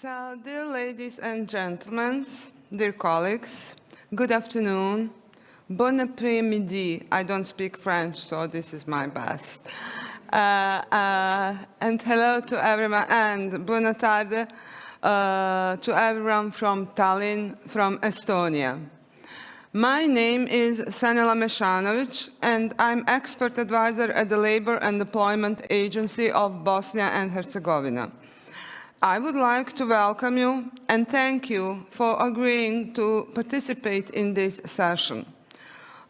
So, dear ladies and gentlemen, dear colleagues, good afternoon. Bon après-midi. I don't speak French, so this is my best. And hello to everyone, and buona tarde to everyone from Tallinn, from Estonia. My name is Sanela Mešanović, and I'm expert advisor at the Labor and Employment Agency of Bosnia and Herzegovina. I would like to welcome you and thank you for agreeing to participate in this session.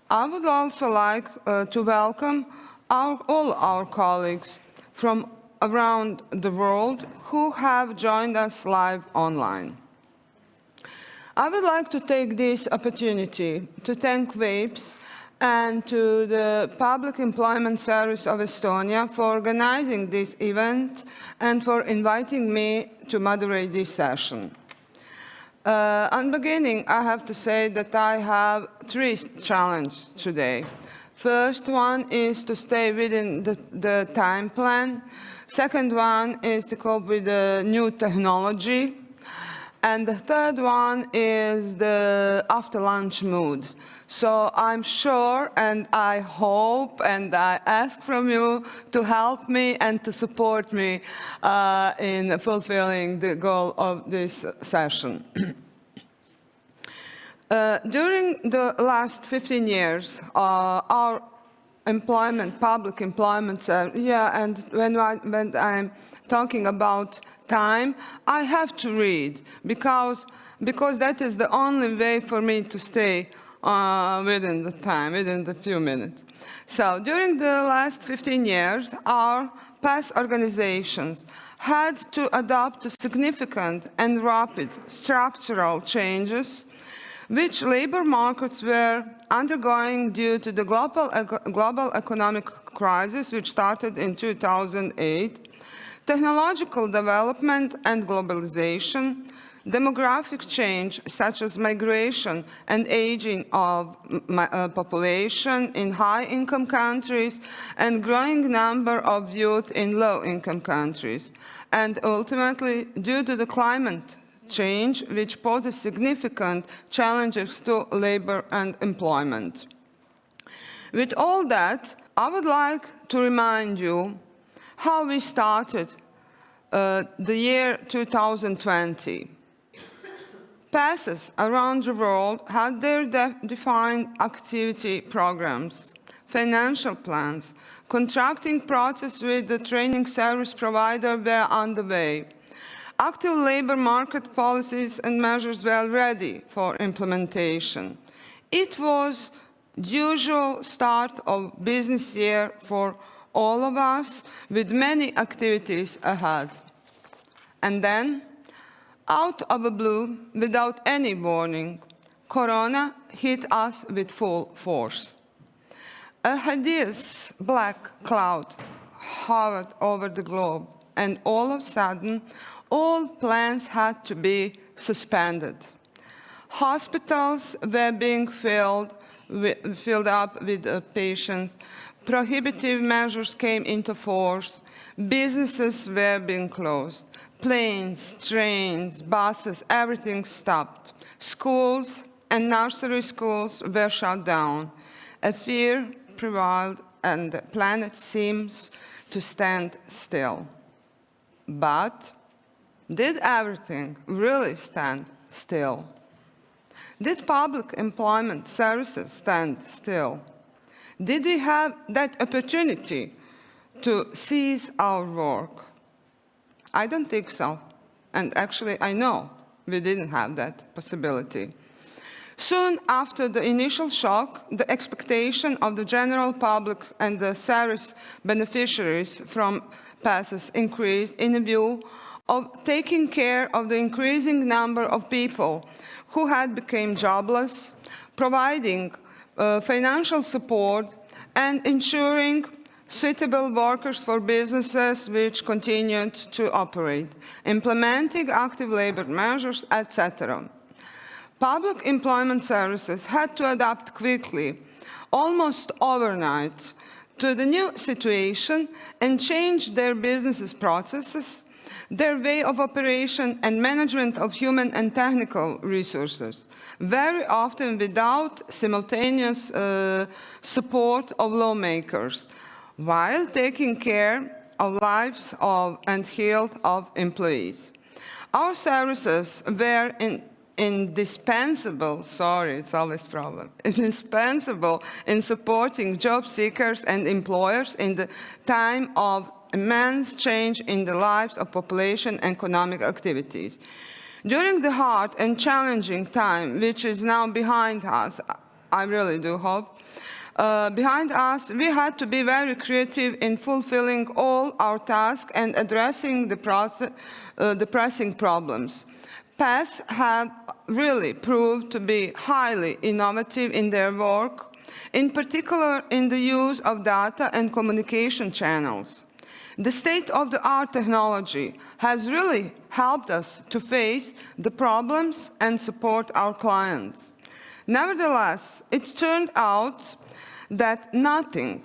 I would also like to welcome all our colleagues from around the world who have joined us live online. I would like to take this opportunity to thank WWC and to the Public Employment Service of Estonia for organizing this event and for inviting me to moderate this session. On beginning, I have to say that I have three challenges today. First one is to stay within the time plan. Second one is to cope with the new technology. And the third one is the after-lunch mood. So I'm sure and I hope and I ask from you to help me and to support me in fulfilling the goal of this session. During the last 15 years, our public employment, and when I'm talking about time, I have to read because that is the only way for me to stay within the time, within the few minutes. So during the last 15 years, our PES organizations had to adopt significant and rapid structural changes which labor markets were undergoing due to the global economic crisis which started in 2008, technological development and globalization, demographic change such as migration and aging of population in high-income countries and growing number of youth in low-income countries, and ultimately due to the climate change which poses significant challenges to labor and employment. With all that, I would like to remind you how we started the year 2020. PESs around the world had their defined activity programs, financial plans, contracting process with the training service provider were underway. Active labor market policies and measures were ready for implementation. It was the usual start of business year for all of us, with many activities ahead. And then, out of the blue, without any warning, Corona hit us with full force. A hideous black cloud hovered over the globe, and all of a sudden, all plans had to be suspended. Hospitals were being filled up with patients. Prohibitive measures came into force. Businesses were being closed. Planes, trains, buses, everything stopped. Schools and nursery schools were shut down. A fear prevailed and the planet seems to stand still. But did everything really stand still? Did public employment services stand still? Did we have that opportunity to cease our work? I don't think so. And actually, I know we didn't have that possibility. Soon after the initial shock, the expectation of the general public and the service beneficiaries from PESs increased in view of taking care of the increasing number of people who had become jobless, providing financial support, and ensuring suitable workers for businesses which continued to operate, implementing active labor measures, etc. Public employment services had to adapt quickly, almost overnight, to the new situation and change their business processes their way of operation and management of human and technical resources, very often without simultaneous support of lawmakers, while taking care of lives and health of employees. Our services were indispensable, sorry, it's always a problem, indispensable in supporting job seekers and employers in the time of immense change in the lives of population and economic activities. During the hard and challenging time, which is now behind us, I really do hope, behind us, we had to be very creative in fulfilling all our tasks and addressing the pressing problems. PES had really proved to be highly innovative in their work, in particular in the use of data and communication channels. The state-of-the-art technology has really helped us to face the problems and support our clients. Nevertheless, it turned out that nothing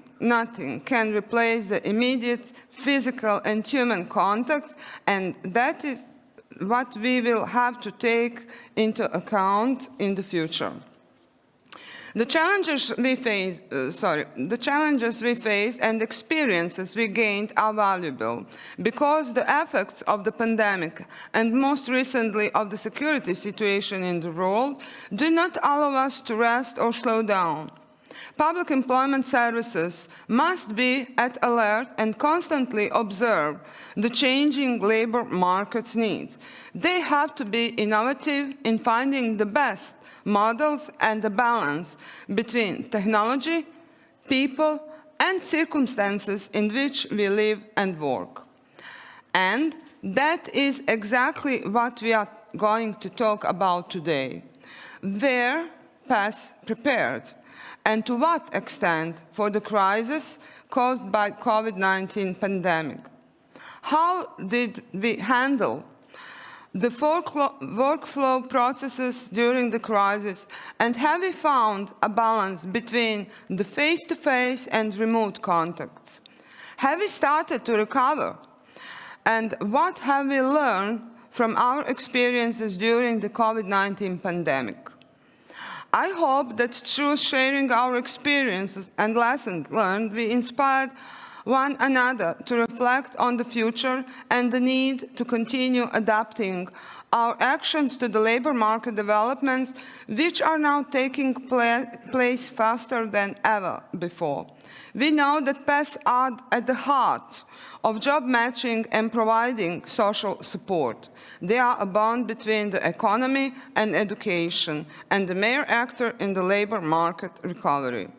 can replace the immediate physical and human contact, and that is what we will have to take into account in the future. The challenges we faced and experiences we gained are valuable because the effects of the pandemic and most recently of the security situation in the world do not allow us to rest or slow down. Public employment services must be at alert and constantly observe the changing labor market's needs. They have to be innovative in finding the best models and the balance between technology, people, and circumstances in which we live and work. And that is exactly what we are going to talk about today. Were PES prepared? And to what extent for the crisis caused by COVID-19 pandemic? How did we handle the workflow processes during the crisis, and have we found a balance between the face-to-face and remote contacts? Have we started to recover? And what have we learned from our experiences during the COVID-19 pandemic? I hope that through sharing our experiences and lessons learned, we inspired one another to reflect on the future and the need to continue adapting our actions to the labor market developments, which are now taking place faster than ever before. We know that PES are at the heart of job matching and providing social support. They are a bond between the economy and education and the main actor in the labor market recovery.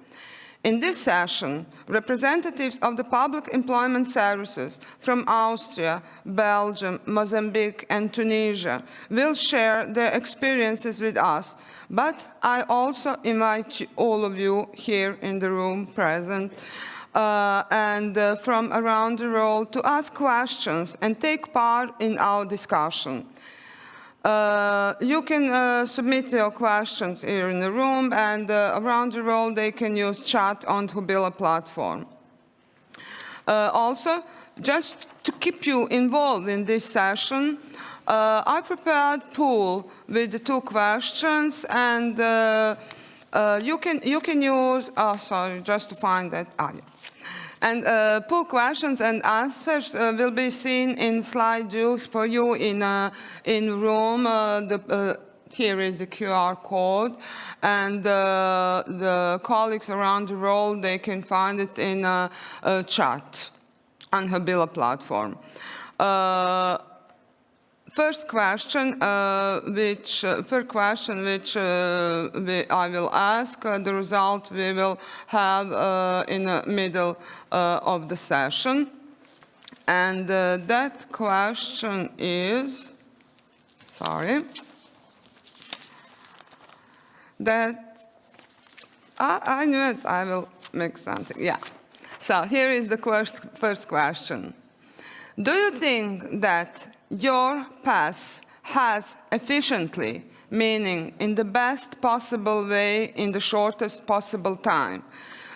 In this session, representatives of the public employment services from Austria, Belgium, Mozambique, and Tunisia will share their experiences with us, but I also invite all of you here in the room present and from around the world to ask questions and take part in our discussion. You can submit your questions here in the room, and around the world they can use chat on the Hubila platform. Also, just to keep you involved in this session, I prepared a pool with the 2 questions, and you can use, just to find that, yeah. And pool questions and answers will be seen in slide view for you in room. Here is the QR code, and the colleagues around the world, they can find it in a chat on Hubila platform. First question, which I will ask, the result we will have in the middle of the session. And that question is, I knew it, I will make something, yeah. So here is the first question. Do you think that your PES has efficiently, meaning in the best possible way in the shortest possible time,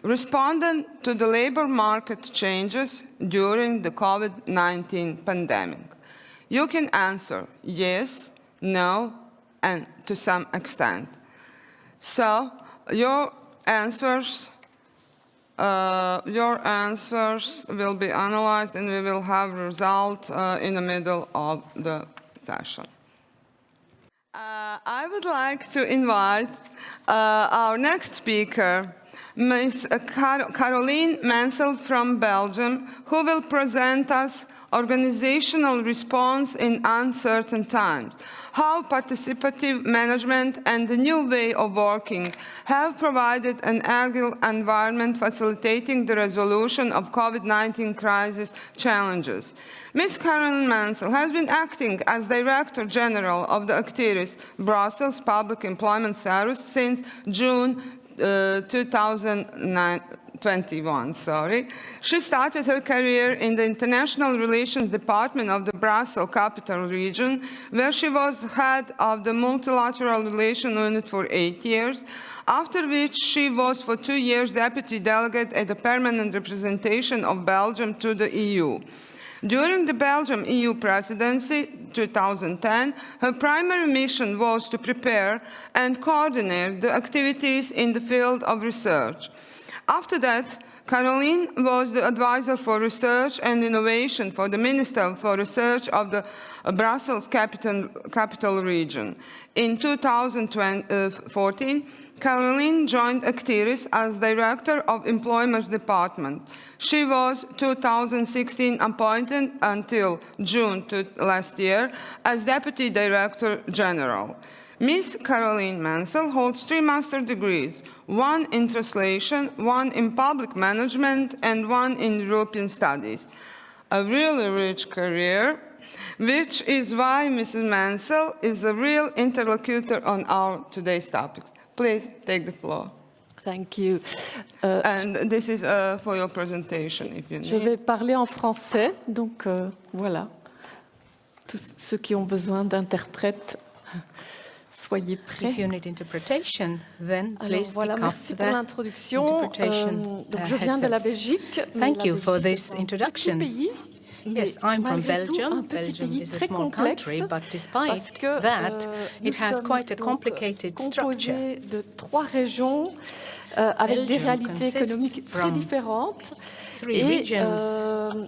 responded to the labor market changes during the COVID-19 pandemic? You can answer yes, no, and to some extent. So your answers will be analyzed and we will have result in the middle of the session. I would like to invite our next speaker, Ms. Caroline Mancel from Belgium, who will present us organizational response in uncertain times, how participative management and the new way of working have provided an agile environment facilitating the resolution of COVID-19 crisis challenges. Ms. Caroline Mancel has been acting as Director General of the Actiris Brussels Public Employment Service since June 2021. She started her career in the International Relations Department of the Brussels Capital Region, where she was head of the Multilateral Relations Unit for 8 years, after which she was for 2 years Deputy Delegate at the Permanent Representation of Belgium to the EU. During the Belgium EU presidency, 2010, her primary mission was to prepare and coordinate the activities in the field of research. After that, Caroline was the advisor for research and innovation for the Minister for Research of the Brussels Capital Region. In 2014, Caroline joined Actiris as Director of Employment Department. She was 2016 appointed until June last year as Deputy Director General. Ms. Caroline Mancel holds 3 master's degrees, 1 in translation, 1 in public management, and 1 in European studies. A really rich career, which is why Mrs. Mancel is a real interlocutor on our today's topics. Please take the floor. Thank you. And this is for your presentation, if you need. Je vais parler en français, donc voilà. Tous ceux qui ont besoin d'interprètes, soyez prêts. If you need interpretation, then please voilà, pick up merci pour l'introduction. Donc je viens de la Belgique. Thank you for this introduction. Yes, I'm from Belgium. Belgium is a small country, but despite that, it has quite a complicated structure. De 3 régions avec des réalités économiques très différentes.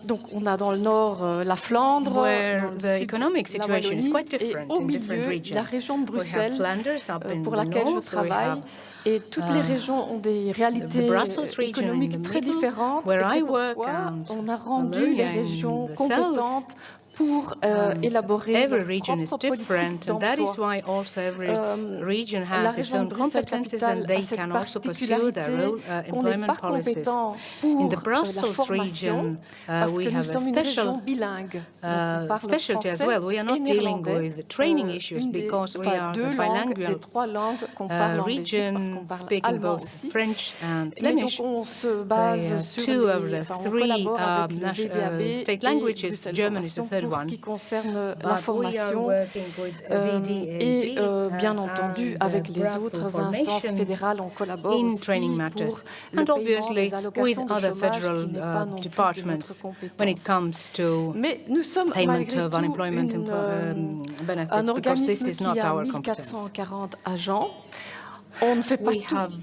Donc on a dans le nord la Flandre, where the economic situation is quite different in different regions. La région de Bruxelles, pour laquelle je travaille, et toutes les régions ont des réalités économiques très différentes. Et c'est pourquoi on a rendu les régions compétentes pour élaborer every region is different, and that is why also every region has its own competences and they can also pursue their own employment policies. In the Brussels region, we have a specialty as well. We are not dealing with training issues because we are a bilingual region speaking both French and Flemish. 2 of the 3 state languages, German is the third one. Qui concerne la formation et bien entendu avec les autres instances fédérales on collabore in aussi training matters pour and obviously with other chômage, federal departments when it comes to payment of unemployment benefits, because this is not our competence. 1440 agents. On ne fait pas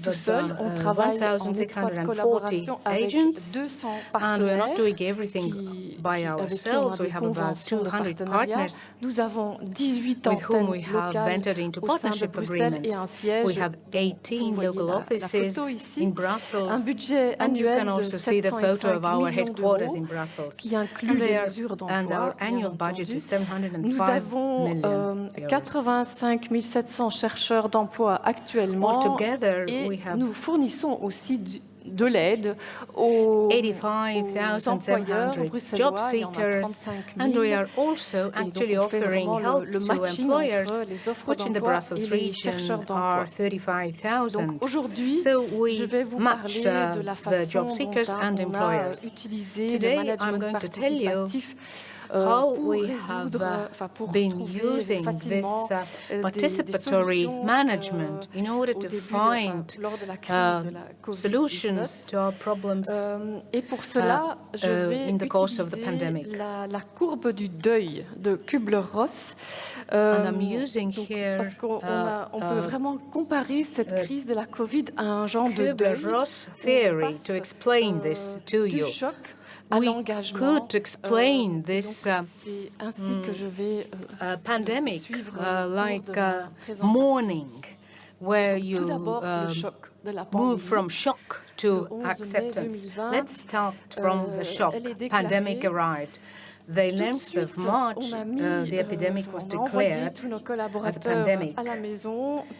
tout seul, on travaille en étroite collaboration avec 200 partenaires. And we are not doing everything by ourselves. We have about 200 partners Nous avons 18 with whom we antennes have locales entered into au sein de partnership Bruxelles et un agreements. siège. We have 18 local offices in Brussels, Un budget and you annuel can also see the photo of our headquarters in Brussels. Qui inclut des mesures d'emploi. And our annual budget is 705 Nous avons 85 700 chercheurs d'emploi actuellement. Et nous fournissons aussi de l'aide aux 85,700 job seekers, and we are also actually offering help to employers, which in the Brussels region are 35,000. So we match the job seekers and employers. Today I'm going to tell you how we have been using this participatory management in order to find solutions to our problems in the course of the pandemic. La courbe du deuil de Kübler-Ross. And I'm using here parce qu'on peut vraiment comparer cette crise de la Covid à un genre de deuil. Kübler-Ross theory to explain this to you. We could explain this pandemic like mourning, where you move from shock to acceptance. Let's start from the shock. Pandemic arrived. The 11th of March, the epidemic was declared as a pandemic.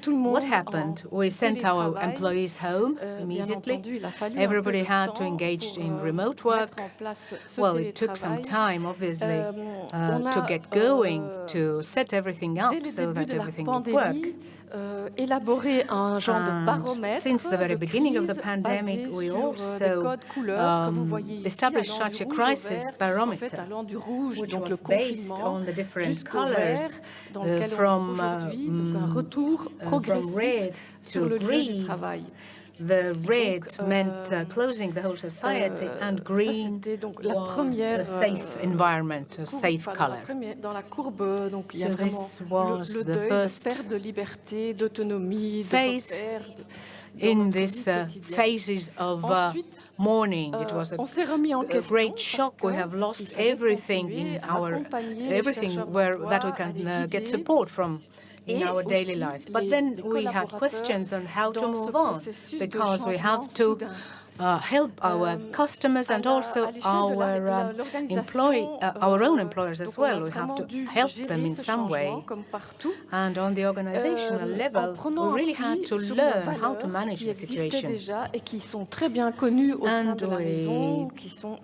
What happened? We sent our employees home immediately. Everybody had to engage in remote work. Well, it took some time, obviously, to get going, to set everything up so that everything would work. Since the very beginning of the pandemic, we also established such a crisis barometer, which was based on the different colors from red to green. The red meant closing the whole society, and green was a safe environment, a safe color. So this was the first phase in this phases of mourning. It was a great shock. We have lost everything in that we can get support from in our daily life. But then we had questions on how to move on, because we have to help our customers and also our own employers as well. We have to help them in some way. And on the organizational level, we really had to learn how to manage the situation. And we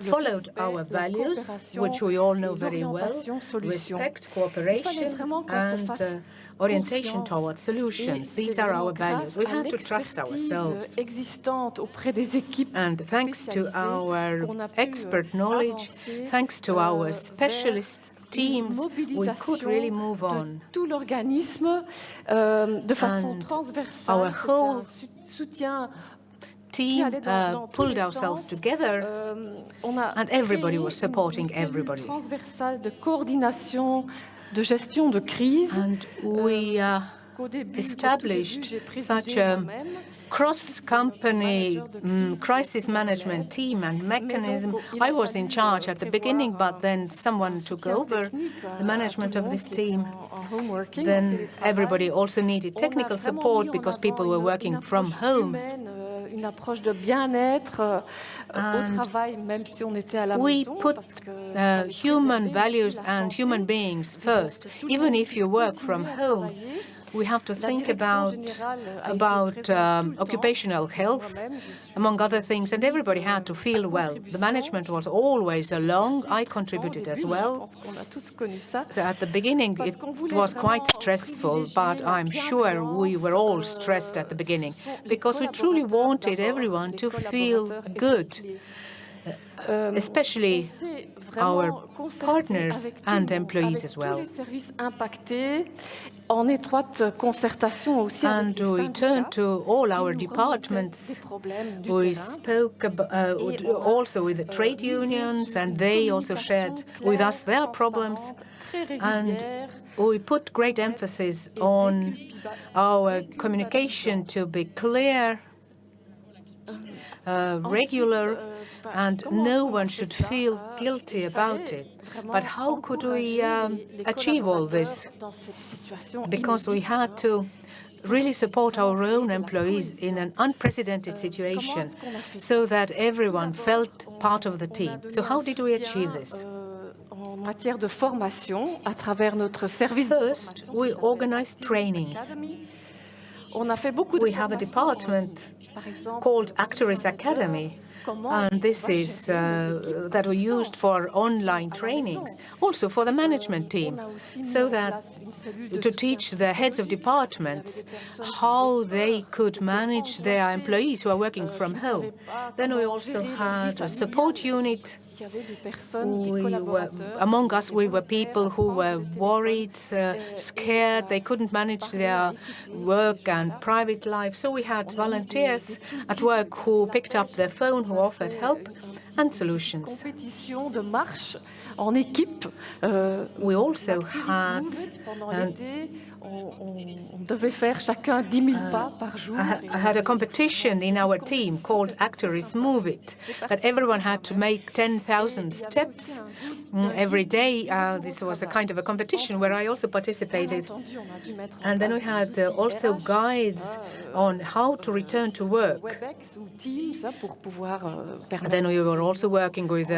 followed our values, which we all know very well: respect, cooperation, and orientation towards solutions. These are our values. We have to trust ourselves. And thanks to our expert knowledge, thanks to our specialist teams, we could really move on. And our whole team pulled ourselves together, and everybody was supporting everybody. And we established such a cross-company crisis management team and mechanism. I was in charge at the beginning, but then someone took over the management of this team. Then everybody also needed technical support because people were working from home. We put human values and human beings first. Even if you work from home, we have to think about occupational health, among other things, and everybody had to feel well. The management was always along. I contributed as well. So at the beginning, it was quite stressful, but I'm sure we were all stressed at the beginning because we truly wanted everyone to feel good, especially our partners and employees as well. And we turned to all our departments. We spoke also with the trade unions, and they also shared with us their problems. And we put great emphasis on our communication to be clear, regular, and no one should feel guilty about it. But how could we achieve all this? Because we had to really support our own employees in an unprecedented situation so that everyone felt part of the team. So how did we achieve this? First, we organized trainings. We have a department called Actiris Academy, and this is that we used for online trainings, also for the management team, so that to teach the heads of departments how they could manage their employees who are working from home. Then we also had a support unit Among us, we were people who were worried, scared. They couldn't manage their work and private life. So we had volunteers at work who picked up their phone, who offered help and solutions. We also had I had a competition in our team called Actiris Move It, that everyone had to make 10,000 steps every day. This was a kind of a competition where I also participated. And then we had also guides on how to return to work. And then we were also working with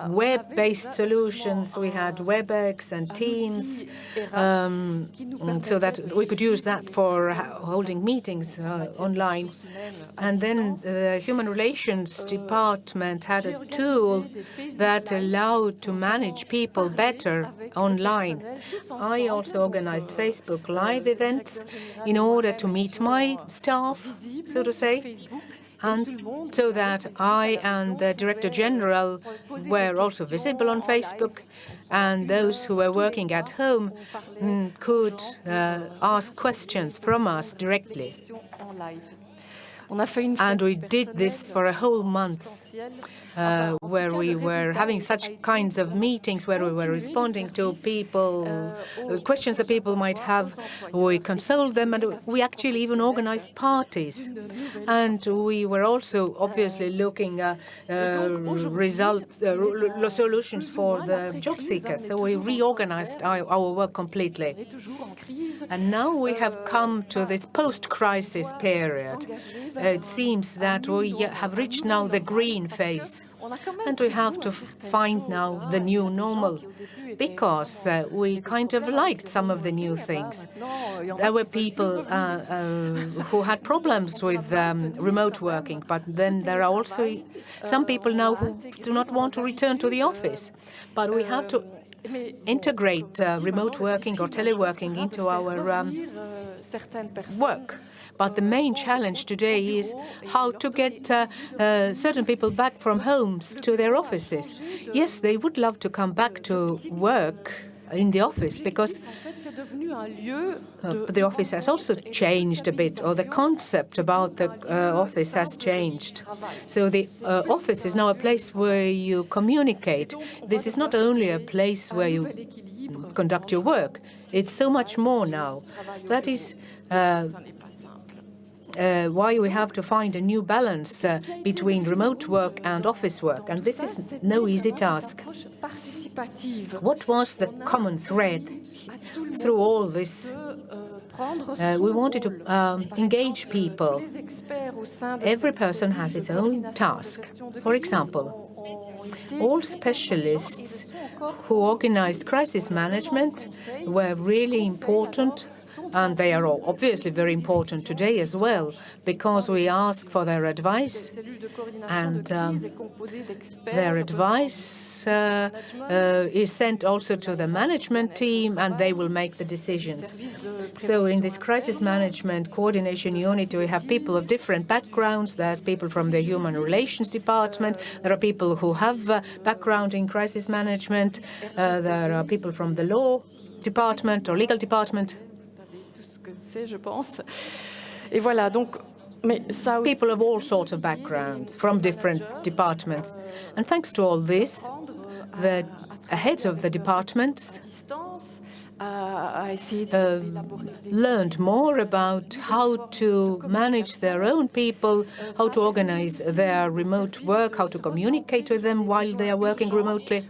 web-based solutions. We had WebEx and Teams, so that we could use that for holding meetings online. And then the Human Relations Department had a tool that allowed to manage people better online. I also organized Facebook Live events in order to meet my staff, so to say, and so that I and the Director General were also visible on Facebook, and those who were working at home could ask questions from us directly. And we did this for a whole month, where we were having such kinds of meetings where we were responding to people, questions that people might have. We consoled them, and we actually even organized parties. And we were also obviously looking at solutions for the job seekers. So we reorganized our work completely. And now we have come to this post-crisis period. It seems that we have reached now the green phase, and we have to find now the new normal, because we kind of liked some of the new things. There were people who had problems with remote working, but then there are also some people now who do not want to return to the office. But we have to integrate remote working or teleworking into our work. But the main challenge today is how to get certain people back from homes to their offices. Yes, they would love to come back to work in the office, because the office has also changed a bit, or the concept about the office has changed. So the office is now a place where you communicate. This is not only a place where you conduct your work. It's so much more now. That is why we have to find a new balance between remote work and office work, and this is no easy task. What was the common thread through all this? We wanted to engage people. Every person has its own task. For example, all specialists who organized crisis management were really important. And they are obviously very important today as well, because we ask for their advice, and their advice is sent also to the management team, and they will make the decisions. So in this crisis management coordination unit, we have people of different backgrounds. There's people from the Human Relations Department. There are people who have background in crisis management. There are people from the law department or legal department. People of all sorts of backgrounds from different departments. And thanks to all this, the heads of the departments learned more about how to manage their own people, how to organize their remote work, how to communicate with them while they are working remotely.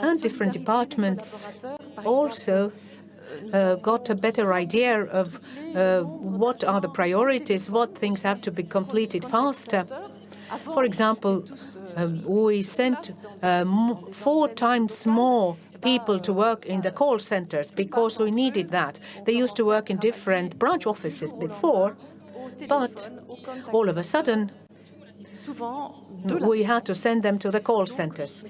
And different departments also got a better idea of what are the priorities, what things have to be completed faster. For example, we sent 4 times more people to work in the call centers because we needed that. They used to work in different branch offices before, but all of a sudden we had to send them to the call centers.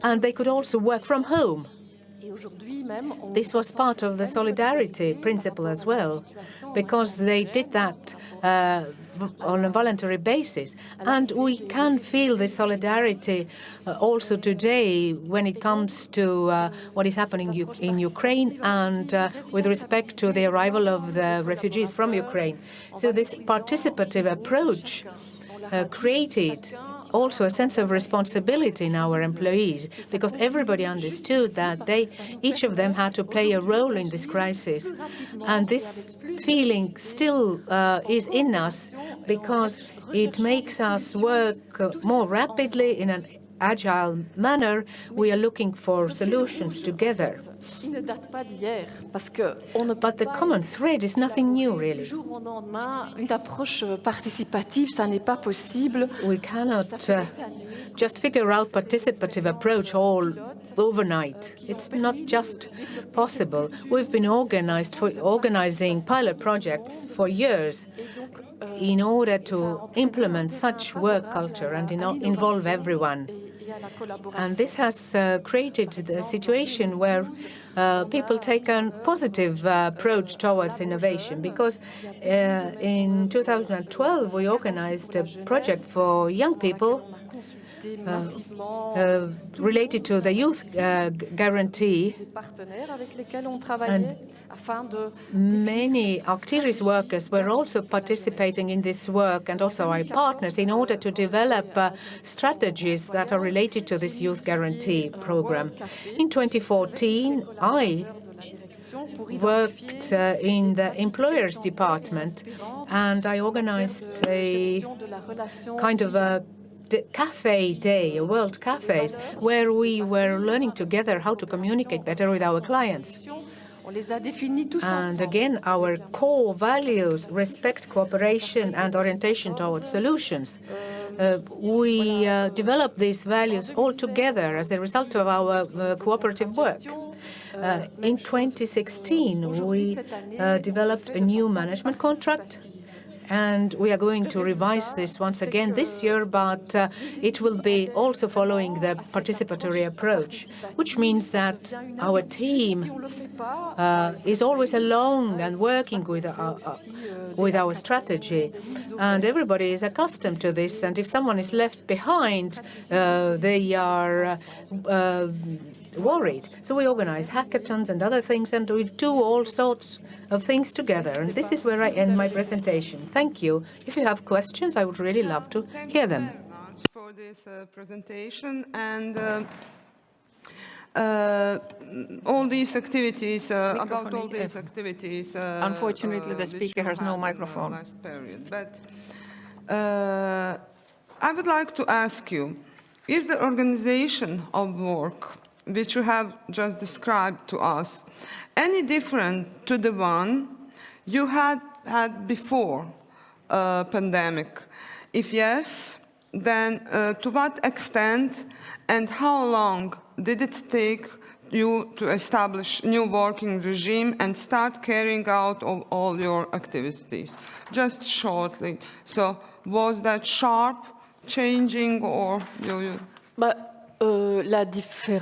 And they could also work from home This was part of the solidarity principle as well, because they did that on a voluntary basis. And we can feel the solidarity also today when it comes to what is happening in Ukraine and with respect to the arrival of the refugees from Ukraine. So this participative approach created also a sense of responsibility in our employees, because everybody understood that each of them had to play a role in this crisis. And this feeling still is in us, because it makes us work more rapidly in an agile manner. We are looking for solutions together. But the common thread is nothing new, really. We cannot just figure out participative approach all overnight. It's not just possible. We've been organizing pilot projects for years in order to implement such work culture and involve everyone. And this has created the situation where people take a positive approach towards innovation, because in 2012 we organized a project for young people related to the youth guarantee, and many Actiris workers were also participating in this work, and also our partners, in order to develop strategies that are related to this youth guarantee program. In 2014, I worked in the employers department, and I organized a kind of a cafe day, a world cafes, where we were learning together how to communicate better with our clients. And again, our core values, respect, cooperation, and orientation towards solutions. We developed these values all together as a result of our cooperative work. In 2016, we developed a new management contract, and we are going to revise this once again this year, but it will be also following the participatory approach, which means that our team is always along and working with our strategy. And everybody is accustomed to this, and if someone is left behind, they are worried. So we organize hackathons and other things, and we do all sorts of things together. And this is where I end my presentation. Thank you. If you have questions, I would really love to hear them. Thank you very much for this presentation, and all these activities, about all these activities. Unfortunately, the speaker has no microphone. Last period. But I would like to ask you, is the organization of work which you have just described to us any different to the one you had before pandemic? If yes, then to what extent and how long did it take you to establish new working regime and start carrying out all your activities? Just shortly. So was that sharp changing, or you?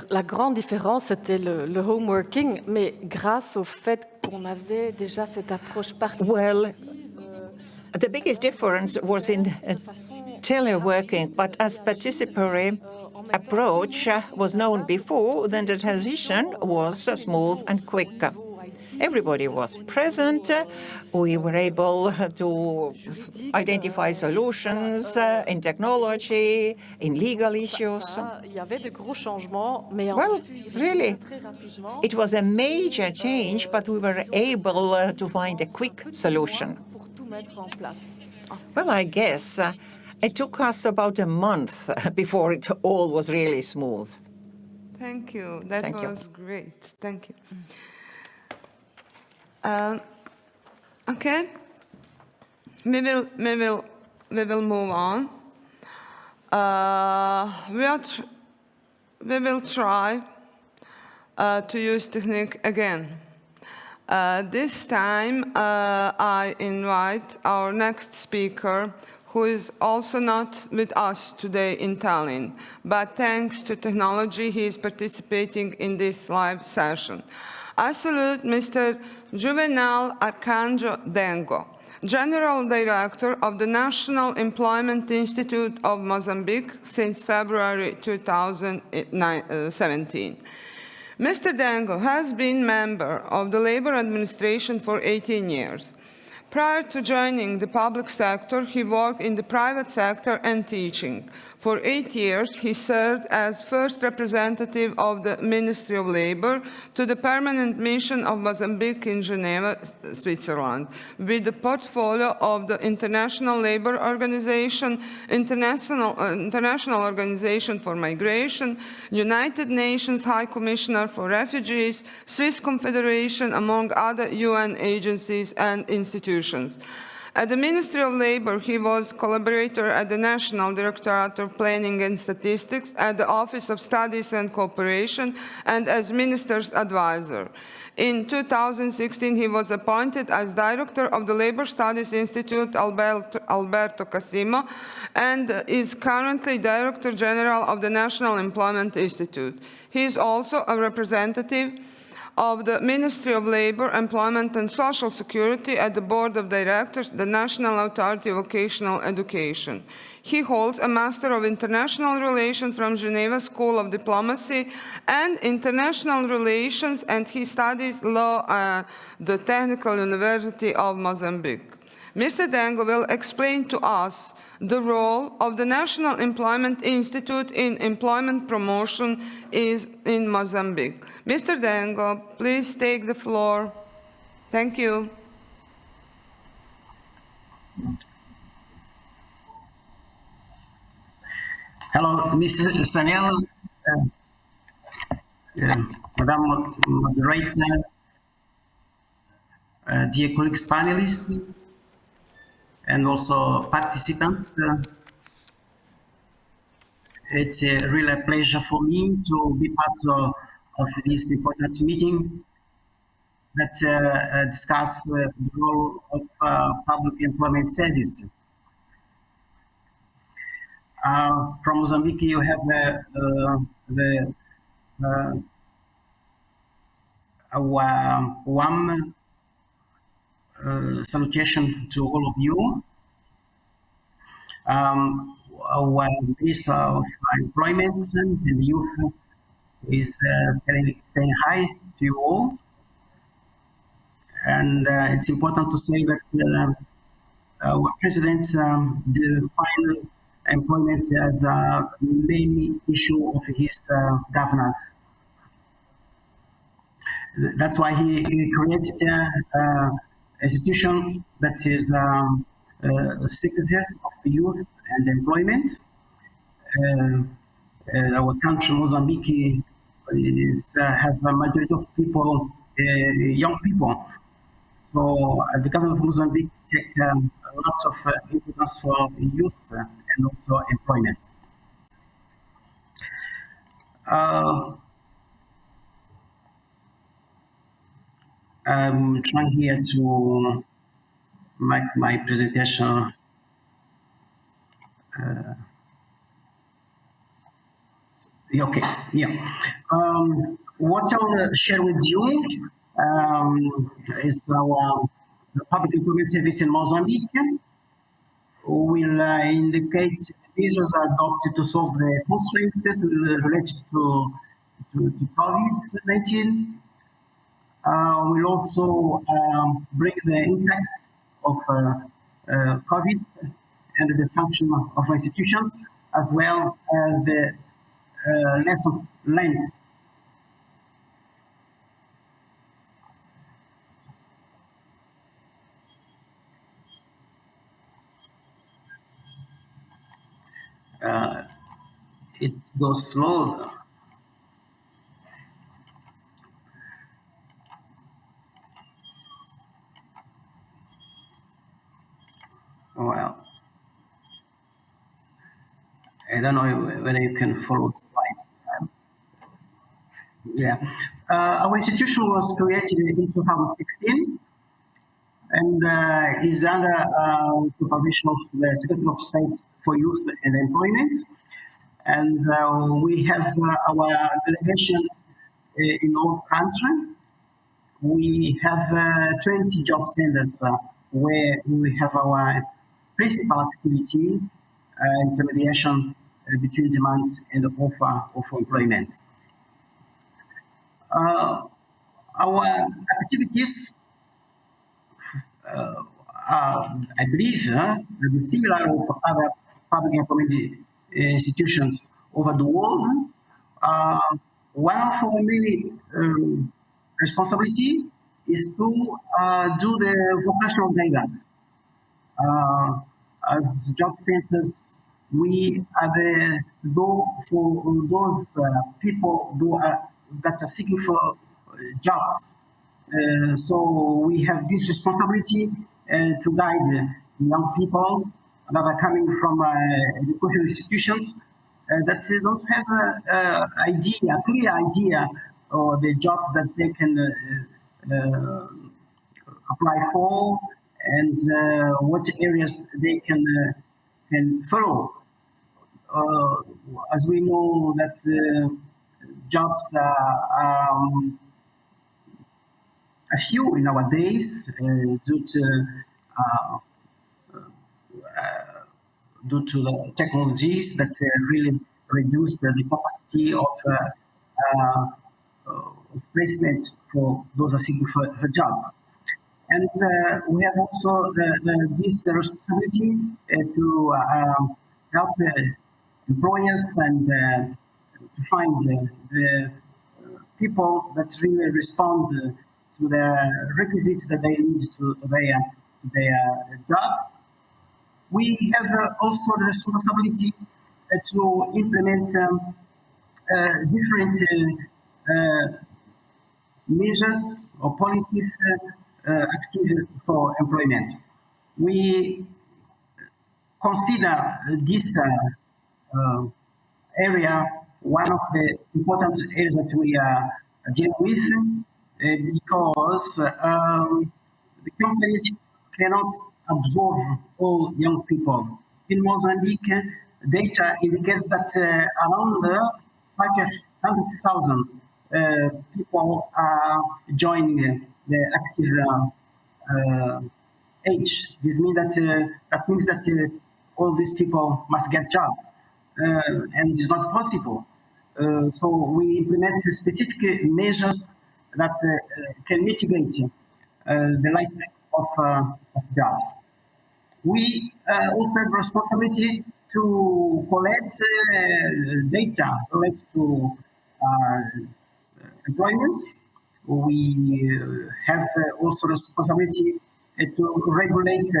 La grande différence, c'était le home working, mais grâce au fait qu'on avait déjà cette approche particulière. Well, the biggest difference was in teleworking, but as participatory approach was known before, then the transition was smooth and quick. Everybody was present. We were able to identify solutions in technology, in legal issues. Well, really, it was a major change, but we were able to find a quick solution. Well, I guess it took us about a month before it all was really smooth. Thank you. That was great. Thank you. Okay, we will move on. We will try to use technique again. This time I invite our next speaker, who is also not with us today in Tallinn, but thanks to technology, he is participating in this live session. I salute Mr. Juvenal Arcanjo Dengo, General Director of the National Employment Institute of Mozambique since February 2017. Mr. Dengo has been member of the Labor Administration for 18 years. Prior to joining the public sector, he worked in the private sector and teaching. For 8 years, he served as first representative of the Ministry of Labor to the permanent mission of Mozambique in Geneva, Switzerland, with the portfolio of the International Labor Organization, International Organization for Migration, United Nations High Commissioner for Refugees, Swiss Confederation, among other UN agencies and institutions. At the Ministry of Labor, he was collaborator at the National Directorate of Planning and Statistics, at the Office of Studies and Cooperation, and as Minister's Advisor. In 2016, he was appointed as Director of the Labor Studies Institute Alberto Casimo and is currently Director General of the National Employment Institute. He is also a representative of the Ministry of Labor, Employment and Social Security at the Board of Directors, the National Authority of Vocational Education. He holds a Master of International Relations from Geneva School of Diplomacy and International Relations, and he studies law at the Technical University of Mozambique. Mr. Dengo will explain to us the role of the National Employment Institute in employment promotion in Mozambique. Mr. Dengo, please take the floor. Thank you. Hello, Mrs. Sanela, Madam Moderator, dear colleagues, panelists, and also participants. It's a real pleasure for me to be part of this important meeting that discuss the role of public employment service. From Mozambique, you have a warm salutation to all of you. Our Minister of Employment and Youth is saying hi to you all. And it's important to say that our President defined employment as the main issue of his governance. That's why he created an institution that is Secretary of Youth and Employment. Our country, Mozambique, has a majority of people, young people. So the government of Mozambique takes a lot of importance for youth and also employment. I'm trying here to make my presentation okay, yeah. What I will share with you is our public employment service in Mozambique. Will indicate measures adopted to solve the constraints related to COVID-19. Will also bring the impacts of COVID and the function of institutions, as well as the lessons learned. It goes slow. Well, I don't know whether you can follow the slides. Yeah, our institution was created in 2016, and is under supervision of the Secretary of State for Youth and Employment. And we have our delegations in all countries. We have 20 job centers where we have our principal activity, intermediation between demand and offer of employment. Our activities, I believe, similar of other public employment institutions over the world. One of our main responsibility is to do the vocational guidance. As job centers, we are the door for those people that are seeking for jobs. So we have this responsibility to guide young people that are coming from educational institutions that they don't have a clear idea of the jobs that they can apply for and what areas they can follow. As we know that jobs are a few in our days due to the technologies that really reduce the capacity of placement for those seeking for jobs. And we have also this responsibility to help employers and to find the people that really respond to the requisites that they need to their jobs. We have also the responsibility to implement different measures or policies active for employment. We consider this area one of the important areas that we are dealing with because the companies cannot absorb all young people. In Mozambique, data indicates that around 500,000 people are joining the active age. This means that all these people must get jobs, and it's not possible. So we implement specific measures that can mitigate the lack of jobs. We also have responsibility to collect data related to employment. We have also responsibility to regulate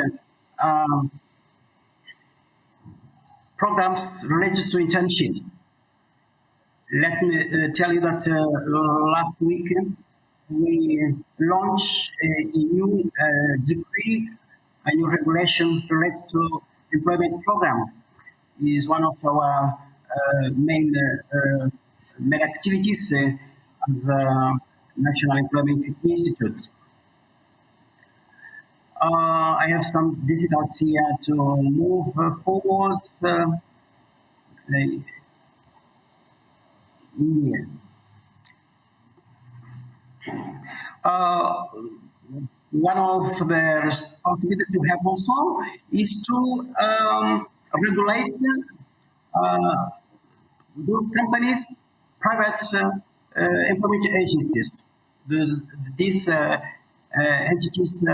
programs related to internships. Let me tell you that last week we launched a new decree, a new regulation related to employment program. It is one of our main activities as National Employment Institute. I have some difficulty here to move forward. One of the responsibilities we have also is to regulate those companies, private employment agencies. These entities,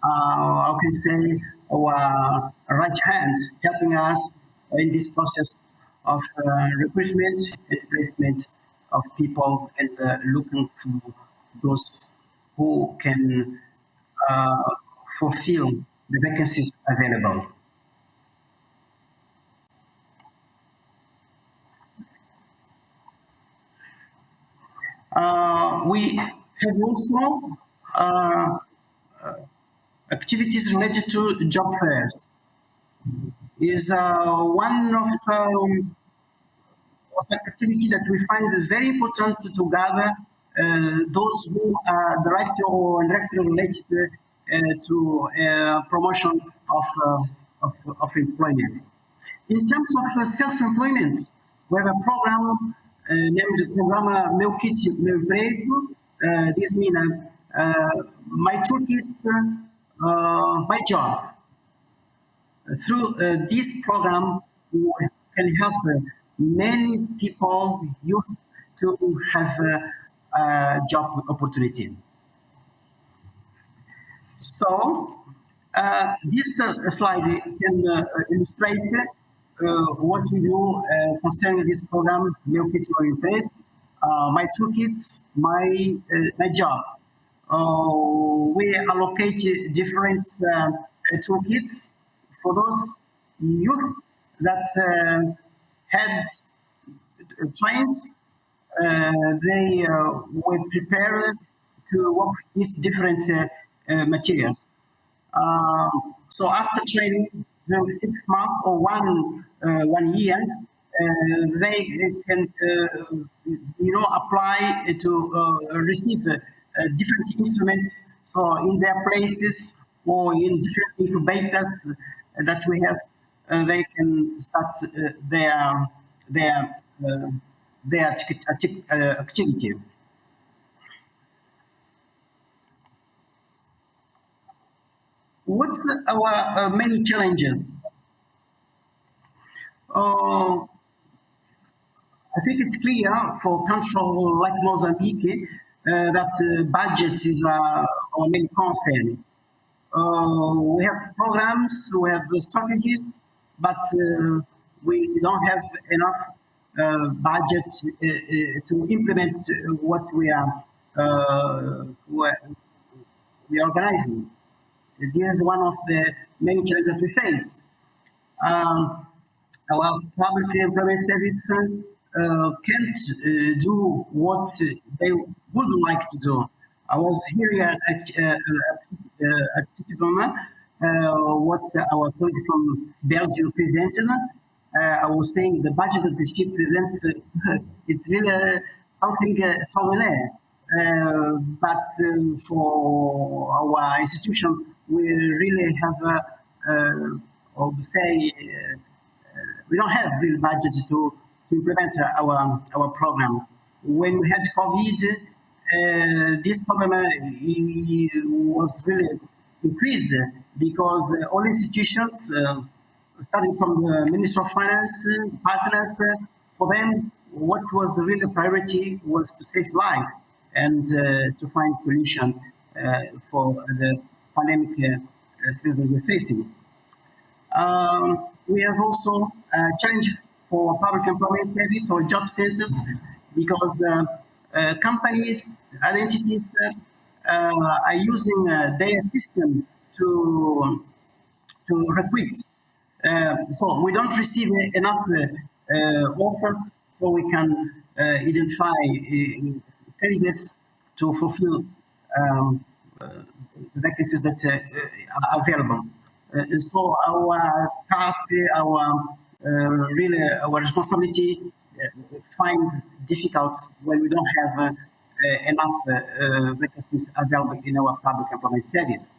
I can say, our right hand, helping us in this process of recruitment and placement of people and looking for those who can fulfill the vacancies available. We have also activities related to job fairs. Is one of activity that we find very important to gather those who are directly or indirectly related to promotion of employment. In terms of self-employment, we have a program named Programa Meu Kit, Meu Emprego. This means my toolkits, my job. Through this program, we can help many people, youth, to have a job opportunity. So this slide can illustrate what we do concerning this program, Meu Kit, Meu Emprego, my toolkits, my job. We allocate different toolkits for those youth that had trained. They were prepared to work with these different materials. So after training during 6 months or 1 year, they can apply to receive different instruments. So in their places or in different incubators that we have, they can start their activity. What's our many challenges? I think it's clear for countries like Mozambique that budget is our main concern. We have programs, we have strategies, but we don't have enough budget to implement what we are organizing. This is one of the many challenges that we face. Our public employment service can't do what they would like to do. I was hearing at what our colleague from Belgium presented. I was saying the budget that the she presents, it's really something extraordinary. But for our institution, we really have, we don't have real budget to implement our program. When we had COVID, this program was really increased because all institutions, starting from the Minister of Finance, partners, for them, what was really a priority was to save life and to find solution for the pandemic that we're facing. We have also a challenge for public employment service or job centers because companies, identities are using their system to recruit. So we don't receive enough offers so we can identify candidates to fulfill vacancies that are available. So our task, our responsibility find difficult when we don't have enough vacancies available in our public employment service.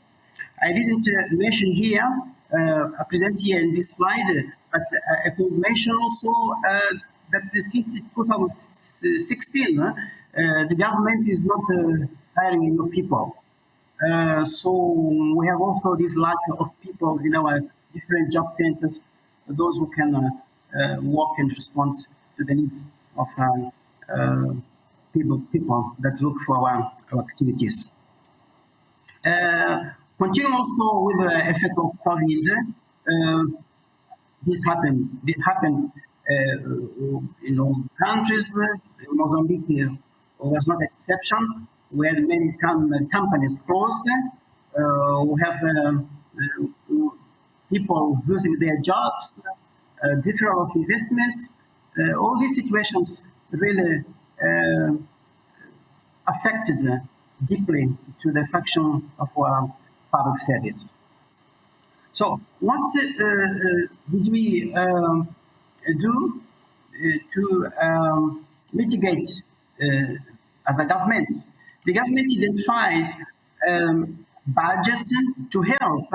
I didn't mention here, I present here in this slide, but I could mention also that since 2016, the government is not hiring new people. So we have also this lack of people in our different job centers, those who can work and respond to the needs of people that look for our activities. Continue also with the effect of COVID. This happened in all countries. Mozambique was not an exception. We had many companies closed. We have people losing their jobs, deferral of investments. All these situations really affected deeply to the function of our public service. So what did we do to mitigate as a government? The government identified budget to help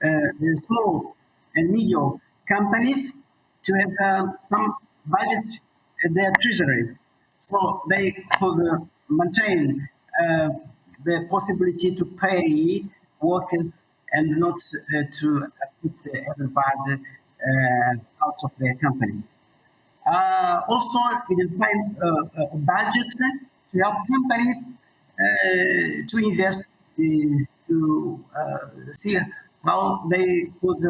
the small and medium companies to have some budget at their treasury, so they could maintain the possibility to pay workers and not to put everybody out of their companies. Also, we define a budget to help companies to invest, to see how they could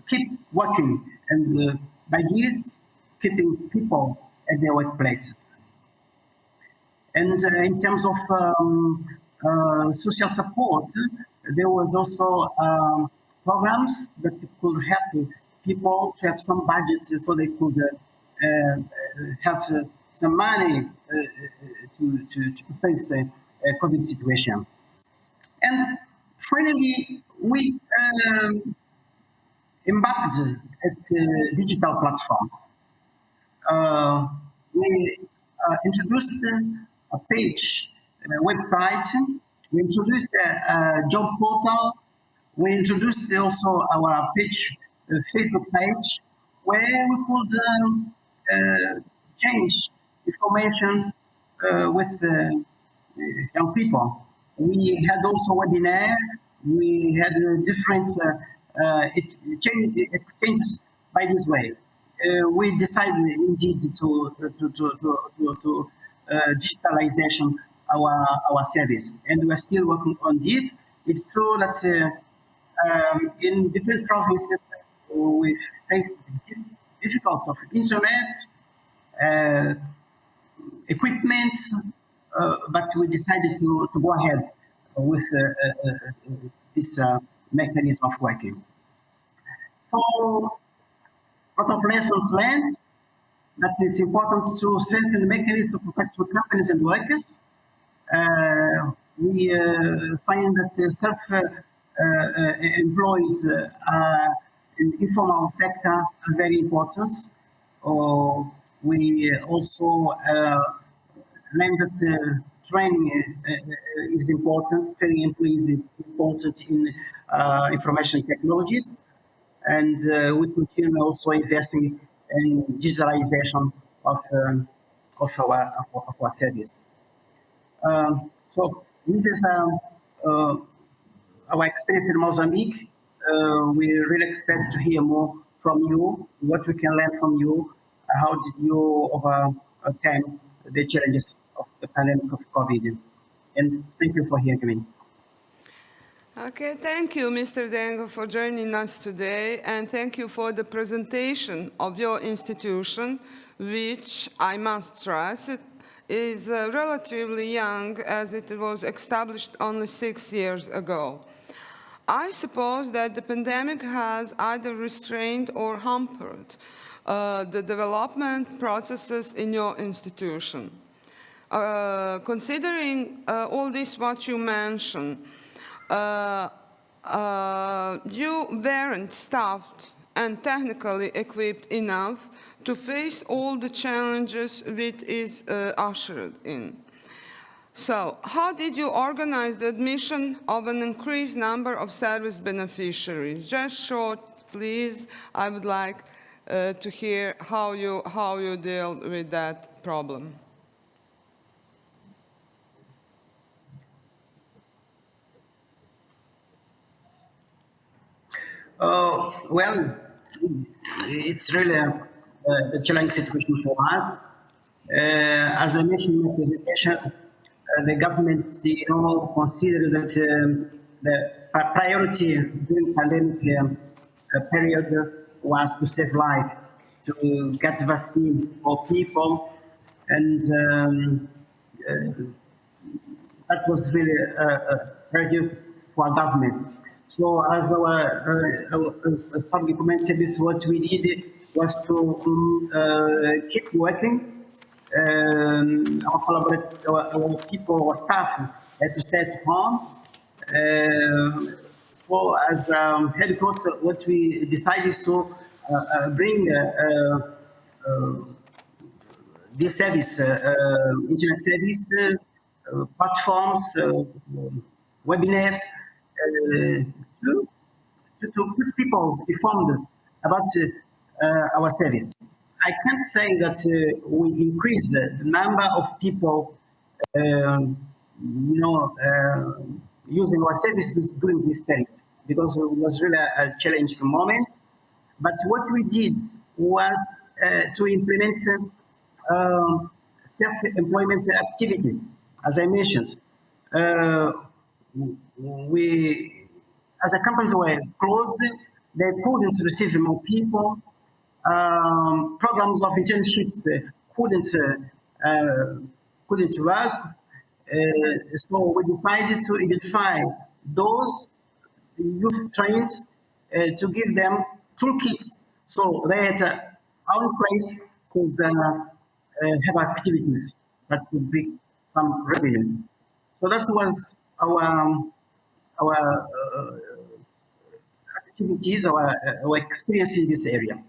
keep working, and by this, keeping people at their workplaces. And in terms of social support, there was also programs that could help people to have some budgets so they could have some money to face a COVID situation. And finally, we embarked at digital platforms. We introduced a page, a website. We introduced a job portal. We introduced also our page, Facebook page, where we could change information with young people. We had also webinar. We had different exchanges by this way. We decided indeed to digitalization our service, and we are still working on this. It's true that in different provinces we face difficulties of internet, equipment, but we decided to go ahead with this mechanism of working. So, a lot of lessons learned, that it's important to strengthen the mechanism to protect companies and workers. We find that self-employed in the informal sector are very important. We also learned that training is important. Training employees is important in information technologies, and we continue also investing in digitalization of our service. So this is our experience in Mozambique. We really expect to hear more from you, what we can learn from you. How did you overcome the challenges of the pandemic of COVID? And thank you for hearing me. Okay, thank you, Mr. Dengo, for joining us today, and thank you for the presentation of your institution, which I must stress is relatively young, as it was established only 6 years ago. I suppose that the pandemic has either restrained or hampered the development processes in your institution. Considering all this what you mentioned, you weren't staffed and technically equipped enough to face all the challenges which is ushered in. So, how did you organize the admission of an increased number of service beneficiaries? Just short, please. I would like to hear how you deal with that problem. Well, it's really a challenging situation for us. As I mentioned in my presentation, the government, considered that the priority during pandemic period was to save life, to get vaccine for people, and that was really a priority for our government. So as as public comment service, what we did was to keep working. Our people, our staff had to stay at home. So as headquarters, what we decided is to bring this service, internet service, platforms, webinars, put people informed about our service. I can't say that we increased the number of people, using our service during this period, because it was really a challenging moment. But what we did was to implement self-employment activities, as I mentioned. We, as the companies were closed, they couldn't receive more people. Programs of internships couldn't work. So we decided to identify those youth trained to give them toolkits so they at their own place could have activities that would bring some revenue. So that was our activities, our experience in this area.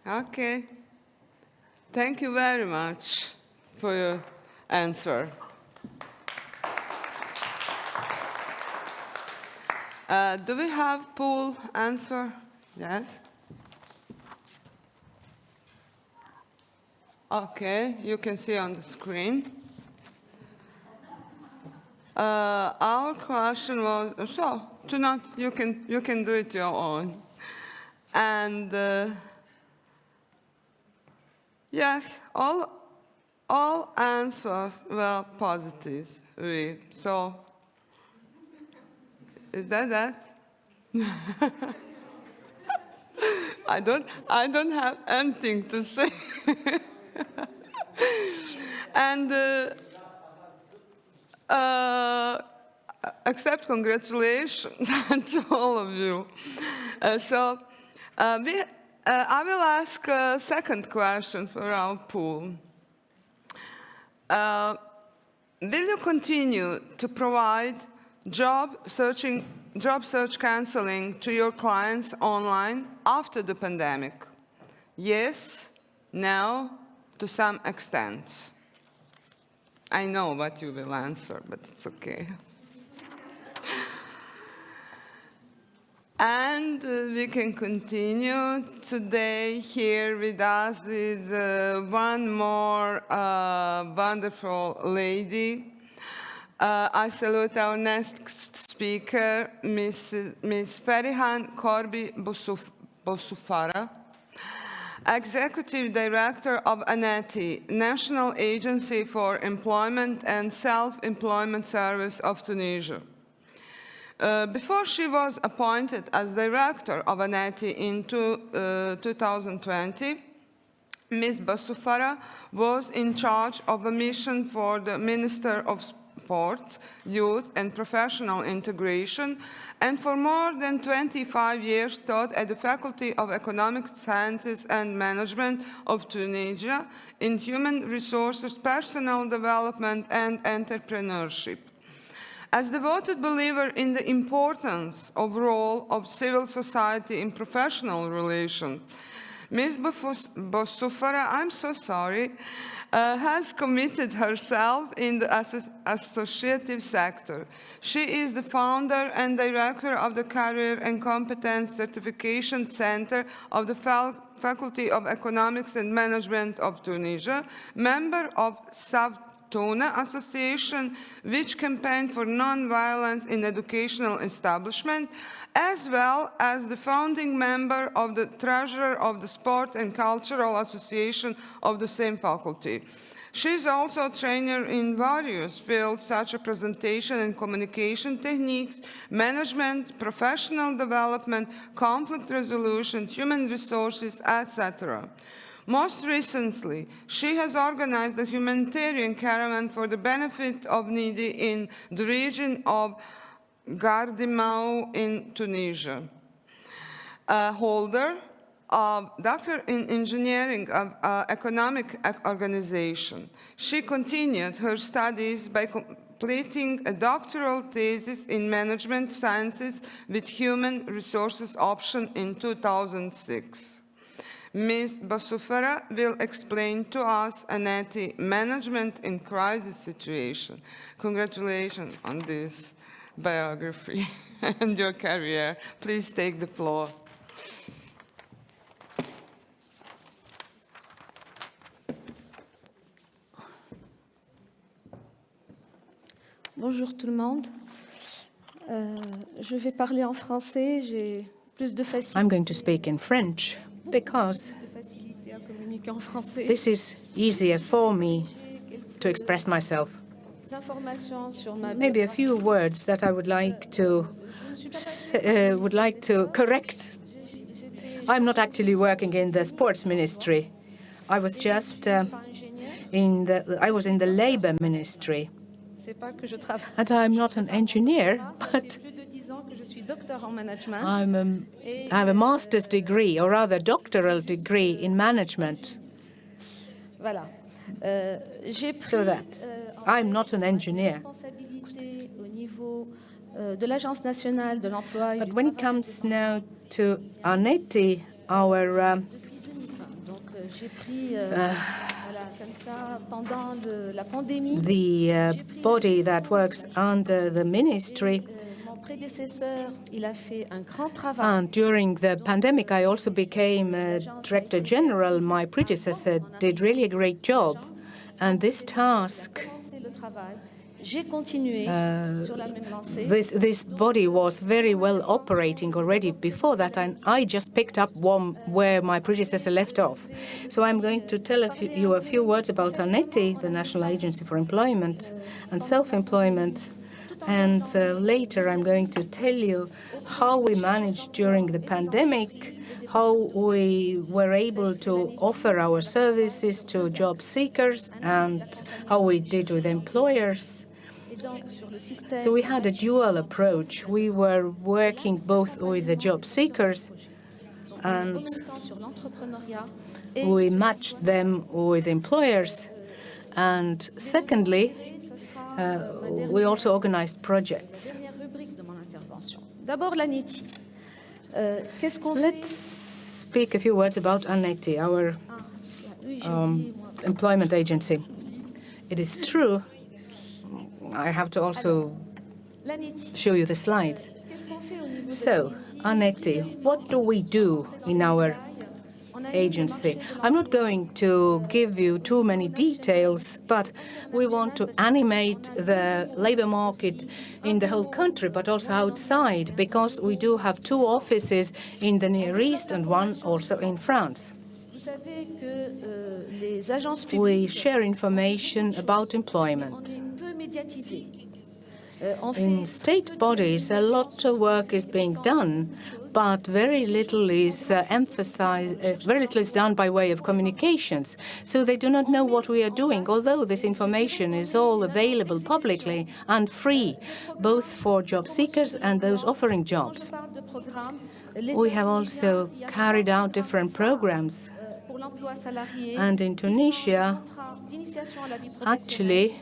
Okay. Thank you very much for your answer. Do we have pool answer? Yes? Okay, you can see on the screen. Our question was, so tonight you can do it your own. And yes, all answers were positive. So is that? I don't have anything to say. And except congratulations to all of you. I will ask a second question for our pool. Will you continue to provide job search counseling to your clients online after the pandemic? Yes, no, to some extent. I know what you will answer, but it's okay. And we can continue. Today here with us is one more wonderful lady. I salute our next speaker, Ms. Férihane Korbi Boussofara, Executive Director of ANETI, National Agency for Employment and Self-Employment Service of Tunisia. Before she was appointed as Director of ANETI in 2020, Ms. Boussofara was in charge of a mission for the Minister of Sport, Youth and Professional Integration, and for more than 25 years taught at the Faculty of Economic Sciences and Management of Tunisia in human resources, personal development, and entrepreneurship. As a devoted believer in the importance of role of civil society in professional relations, Ms. Boussofara, I'm so sorry, has committed herself in the associative sector. She is the founder and director of the Career and Competence Certification Center of the Faculty of Economics and Management of Tunisia, member of Tuna Association, which campaigned for non-violence in educational establishment, as well as the founding member of the treasurer of the Sport and Cultural Association of the same faculty. She is also a trainer in various fields such as presentation and communication techniques, management, professional development, conflict resolution, human resources, etc. Most recently, she has organized a humanitarian caravan for the benefit of needy in the region of Gardimau in Tunisia. Holder of Doctor in Engineering of Economic Organization. She continued her studies by completing a doctoral thesis in Management Sciences with Human Resources option in 2006. Ms. Boussofara will explain to us ANETI management in crisis situation. Congratulations on this biography and your career. Please take the floor. Bonjour tout le monde. Je vais parler en français. J'ai plus de facilité. I'm going to speak in French because this is easier for me to express myself. Maybe a few words that I would like to correct. I'm not actually working in the sports ministry. I was just in the labor ministry. And I'm not an engineer, but I have a master's degree, or rather doctoral degree in management. So that I'm not an engineer. But when it comes now to ANETI, our the body that works under the ministry. And during the pandemic, I also became Director General. My predecessor did really a great job. And this task, this body was very well operating already before that, and I just picked up one where my predecessor left off. So I'm going to tell you a few words about ANETI, the National Agency for Employment and Self-Employment. And later I'm going to tell you how we managed during the pandemic, how we were able to offer our services to job seekers, and how we did with employers. So we had a dual approach. We were working both with the job seekers, and we matched them with employers. And secondly, we also organized projects. Let's speak a few words about ANETI, our employment agency. It is true. I have to also show you the slides. So, ANETI, what do we do in our agency? I'm not going to give you too many details, but we want to animate the labor market in the whole country, but also outside, because we do have 2 offices in the Near East and 1 also in France. We share information about employment. In state bodies, a lot of work is being done, but very little is done by way of communications. So they do not know what we are doing, although this information is all available publicly and free, both for job seekers and those offering jobs. We have also carried out different programs. And in Tunisia, actually,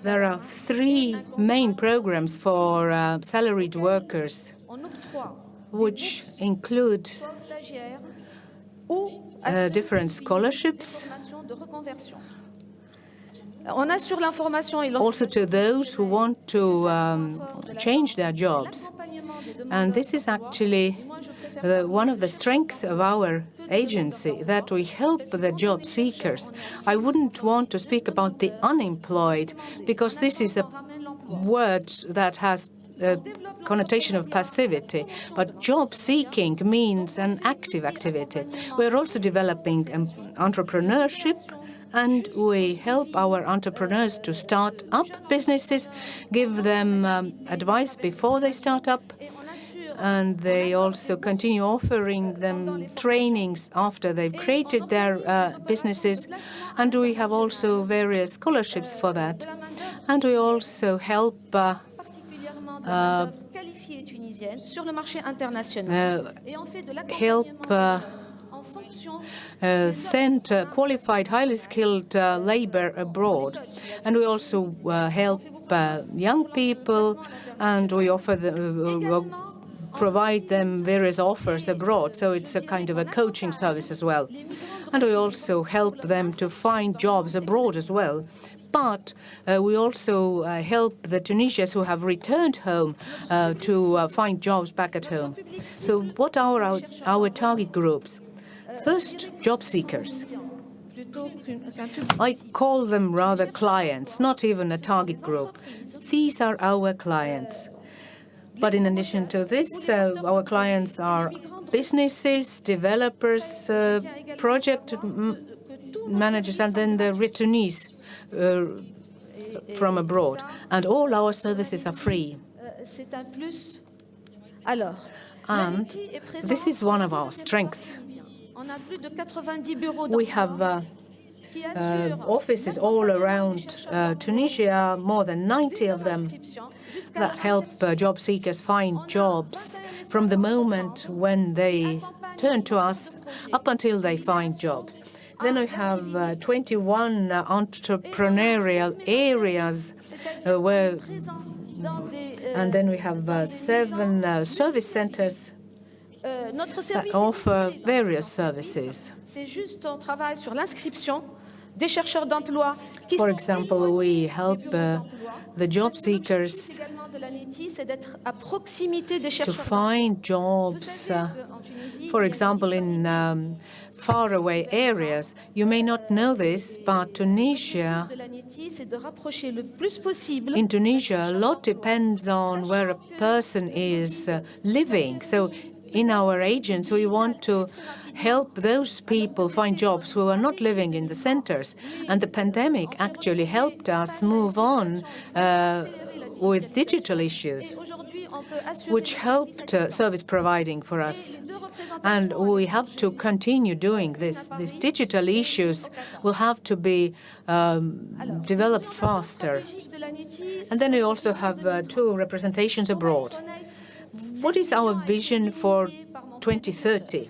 there are 3 main programs for salaried workers, which include different scholarships, also to those who want to change their jobs. And this is actually one of the strengths of our agency, that we help the job seekers. I wouldn't want to speak about the unemployed, because this is a word that has a connotation of passivity, but job seeking means an active activity. We're also developing entrepreneurship, and we help our entrepreneurs to start up businesses, give them advice before they start up, and they also continue offering them trainings after they've created their businesses. And we have also various scholarships for that. And we also help send qualified, highly skilled labor abroad. And we also help young people, and we offer provide them various offers abroad, so it's a kind of a coaching service as well. And we also help them to find jobs abroad as well. But we also help the Tunisians who have returned home to find jobs back at home. So what are our target groups? First, job seekers. I call them rather clients, not even a target group. These are our clients. But in addition to this, our clients are businesses, developers, project managers, and then the returnees from abroad. And all our services are free. And this is one of our strengths. We have offices all around Tunisia, more than 90 of them, that help job seekers find jobs from the moment when they turn to us up until they find jobs. Then we have 21 entrepreneurial areas and then we have 7 service centers that offer various services. For example, we help the job seekers to find jobs, for example, in faraway areas. You may not know this, but in Tunisia, a lot depends on where a person is living. So in our agents, we want to help those people find jobs who are not living in the centers. And the pandemic actually helped us move on with digital issues, which helped service providing for us. And we have to continue doing this. These digital issues will have to be developed faster. And then we also have 2 representations abroad. What is our vision for 2030?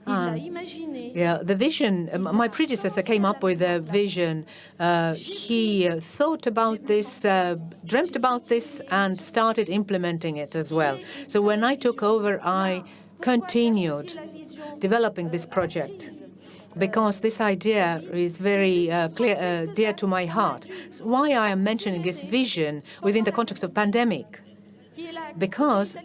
The vision, my predecessor came up with a vision. He thought about this, dreamt about this, and started implementing it as well. So when I took over, I continued developing this project, because this idea is very dear to my heart. So why I am mentioning this vision within the context of pandemic? Because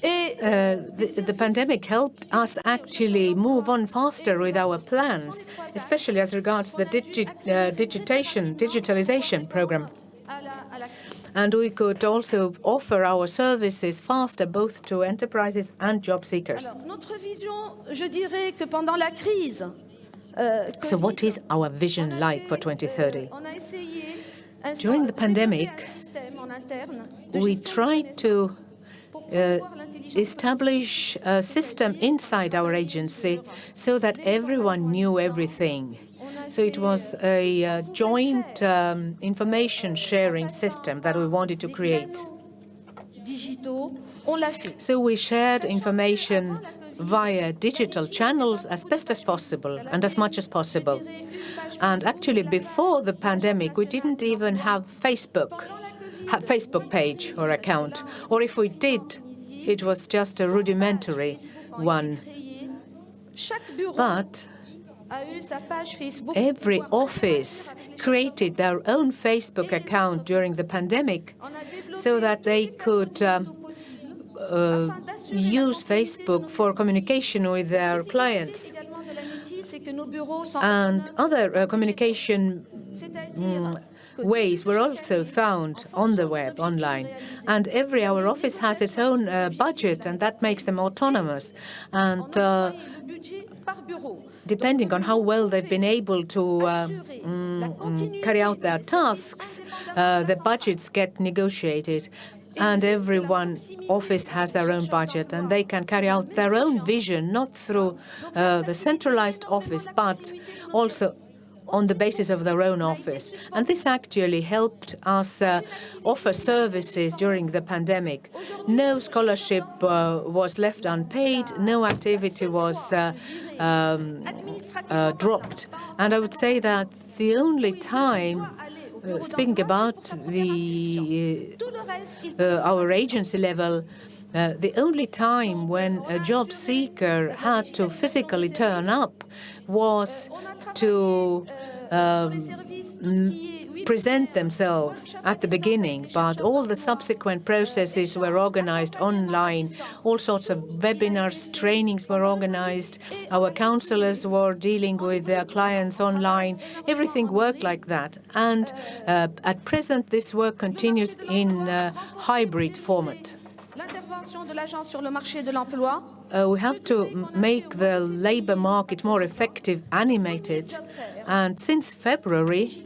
the pandemic helped us actually move on faster with our plans, especially as regards the digitalization program. And we could also offer our services faster, both to enterprises and job seekers. So what is our vision like for 2030? During the pandemic, we tried to establish a system inside our agency so that everyone knew everything. So it was a joint information sharing system that we wanted to create. So we shared information via digital channels as best as possible and as much as possible. And actually, before the pandemic, we didn't even have Facebook page or account. Or if we did, it was just a rudimentary one. But every office created their own Facebook account during the pandemic so that they could use Facebook for communication with their clients and other communication ways were also found on the web, online. And our office has its own budget, and that makes them autonomous. And depending on how well they've been able to carry out their tasks, the budgets get negotiated. And every office has their own budget, and they can carry out their own vision, not through the centralized office, but also on the basis of their own office. And this actually helped us offer services during the pandemic. No scholarship was left unpaid, no activity was dropped. And I would say that the only time speaking about our agency level, the only time when a job seeker had to physically turn up was to present themselves at the beginning, but all the subsequent processes were organized online. All sorts of webinars, trainings were organized. Our counselors were dealing with their clients online. Everything worked like that. And at present, this work continues in a hybrid format. We have to make the labor market more effective, animated. And since February,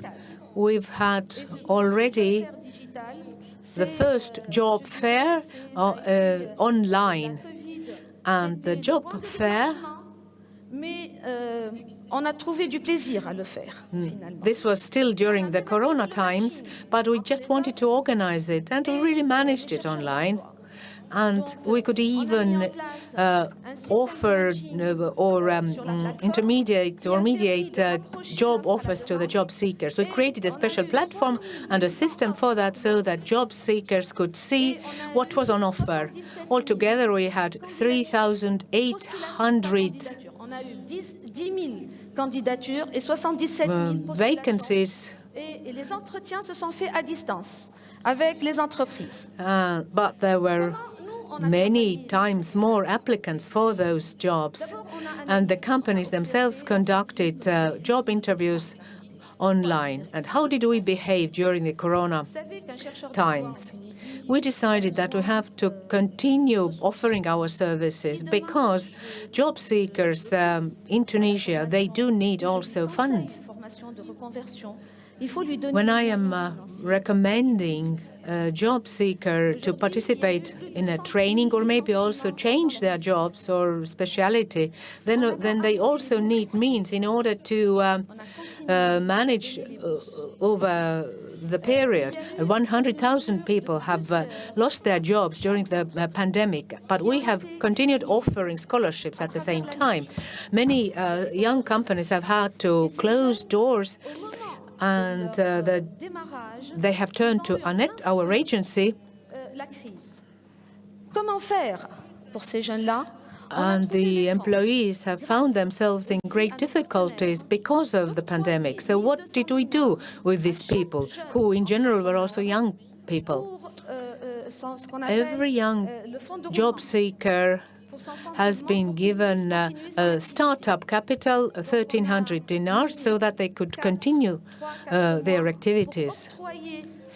we've had already the first job fair online. And the job fair, this was still during the Corona times, but we just wanted to organize it, and we really managed it online. And we could even offer or intermediate or mediate job offers to the job seekers. We created a special platform and a system for that so that job seekers could see what was on offer. Altogether, we had 3,800 vacancies. But there were many times more applicants for those jobs, and the companies themselves conducted job interviews online. And how did we behave during the Corona times? We decided that we have to continue offering our services because job seekers in Tunisia, they do need also funds. When I am recommending a job seeker to participate in a training or maybe also change their jobs or speciality, then they also need means in order to manage over the period. 100,000 people have lost their jobs during the pandemic, but we have continued offering scholarships at the same time. Many young companies have had to close doors, and they have turned to ANETI, our agency. And the employees have found themselves in great difficulties because of the pandemic. So what did we do with these people, who in general were also young people? Every young job seeker has been given a startup capital, 1,300 dinars, so that they could continue their activities.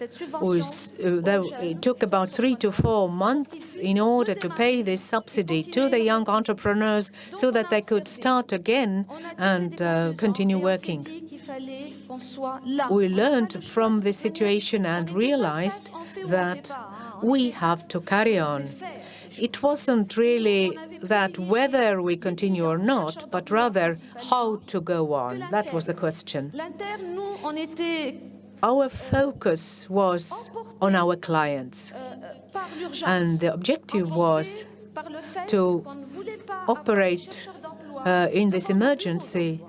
It took about 3 to 4 months in order to pay this subsidy to the young entrepreneurs so that they could start again and continue working. We learned from this situation and realized that we have to carry on. It wasn't really that whether we continue or not, but rather how to go on. That was the question. Our focus was on our clients, and the objective was to operate in this emergency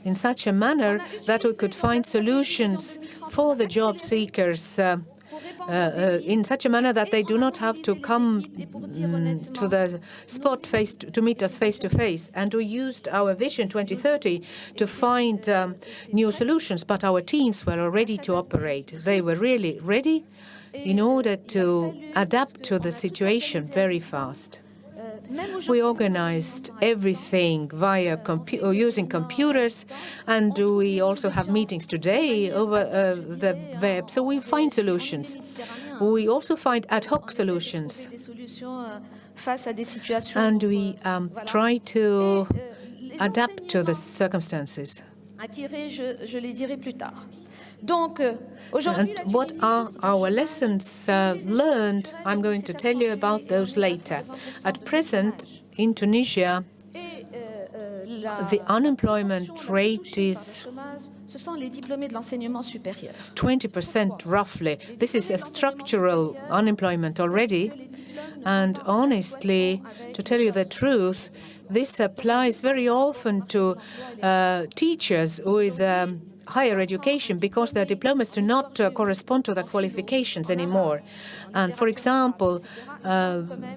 in such a manner that we could find solutions for the job seekers in such a manner that they do not have to come to the spot to meet us face to face. And we used our Vision 2030 to find new solutions, but our teams were ready to operate. They were really ready in order to adapt to the situation very fast. We organized everything via using computers, and we also have meetings today over the web, so we find solutions. We also find ad hoc solutions, and we try to adapt to the circumstances. And what are our lessons learned? I'm going to tell you about those later. At present, in Tunisia, the unemployment rate is 20% roughly. This is a structural unemployment already. And honestly, to tell you the truth, this applies very often to teachers with higher education because their diplomas do not correspond to their qualifications anymore. And for example,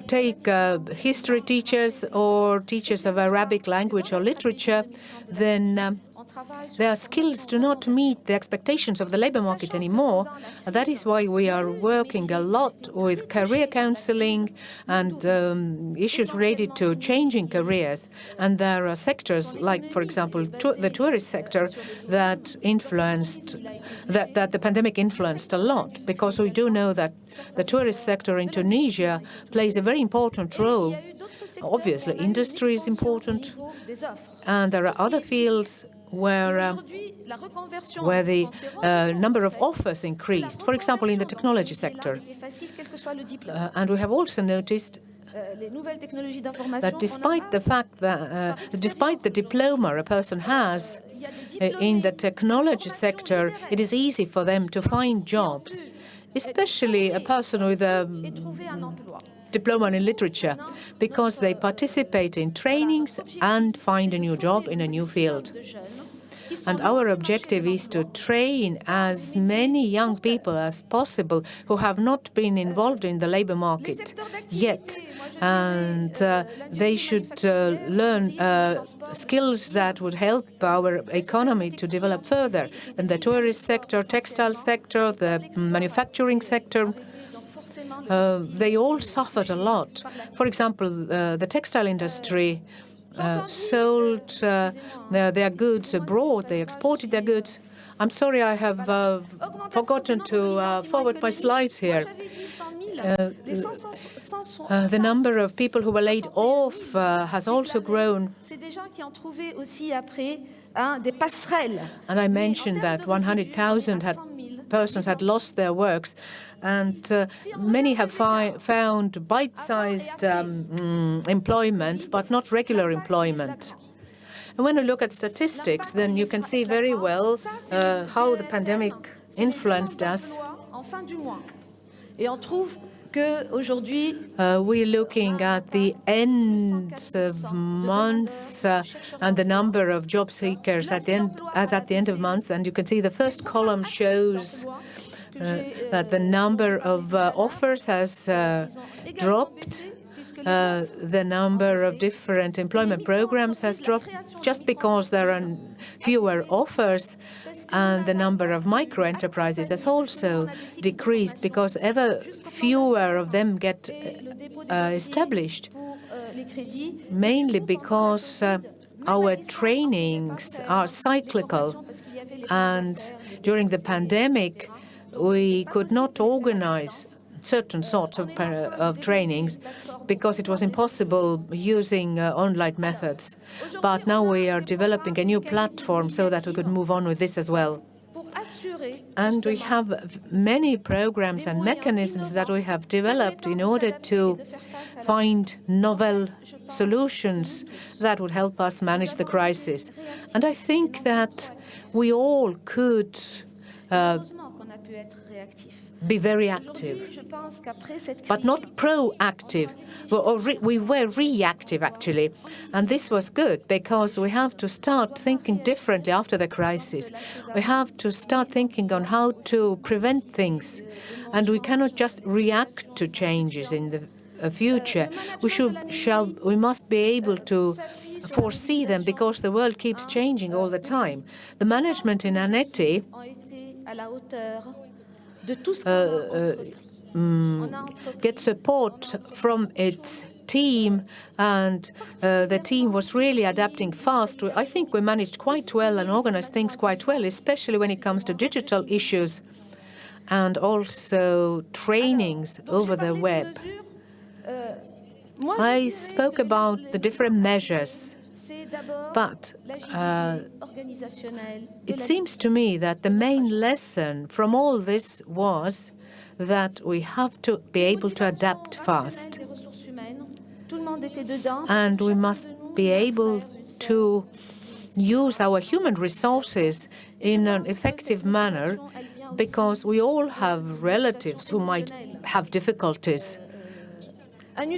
take history teachers or teachers of Arabic language or literature, then their skills do not meet the expectations of the labor market anymore. And that is why we are working a lot with career counseling and issues related to changing careers. And there are sectors like, for example, the tourist sector that the pandemic influenced a lot, because we do know that the tourist sector in Tunisia plays a very important role. Obviously, industry is important, and there are other fields where the number of offers increased, for example, in the technology sector. And we have also noticed that despite the fact that, despite the diploma a person has in the technology sector, it is easy for them to find jobs, especially a person with a diploma in literature, because they participate in trainings and find a new job in a new field. And our objective is to train as many young people as possible who have not been involved in the labor market yet. And they should learn skills that would help our economy to develop further. And the tourist sector, textile sector, the manufacturing sector, they all suffered a lot. For example, the textile industry sold their goods abroad. They exported their goods. I'm sorry, I have forgotten to forward my slides here. The number of people who were laid off has also grown. And I mentioned that 100,000 persons had lost their works, and many have found bite-sized employment, but not regular employment. And when we look at statistics, then you can see very well how the pandemic influenced us. We're looking at the end of month and the number of job seekers at the end of month, and you can see the first column shows that the number of offers has dropped. The number of different employment programs has dropped just because there are fewer offers, and the number of micro-enterprises has also decreased because ever fewer of them get established, mainly because our trainings are cyclical, and during the pandemic we could not organize certain sorts of trainings because it was impossible using online methods. But now we are developing a new platform so that we could move on with this as well. And we have many programs and mechanisms that we have developed in order to find novel solutions that would help us manage the crisis. And I think that we all could be very active, but not proactive. We were reactive, actually. And this was good because we have to start thinking differently after the crisis. We have to start thinking on how to prevent things. And we cannot just react to changes in the future. We must be able to foresee them because the world keeps changing all the time. The management in ANETI get support from its team, and the team was really adapting fast. I think we managed quite well and organized things quite well, especially when it comes to digital issues and also trainings over the web. I spoke about the different measures, but it seems to me that the main lesson from all this was that we have to be able to adapt fast. And we must be able to use our human resources in an effective manner because we all have relatives who might have difficulties. And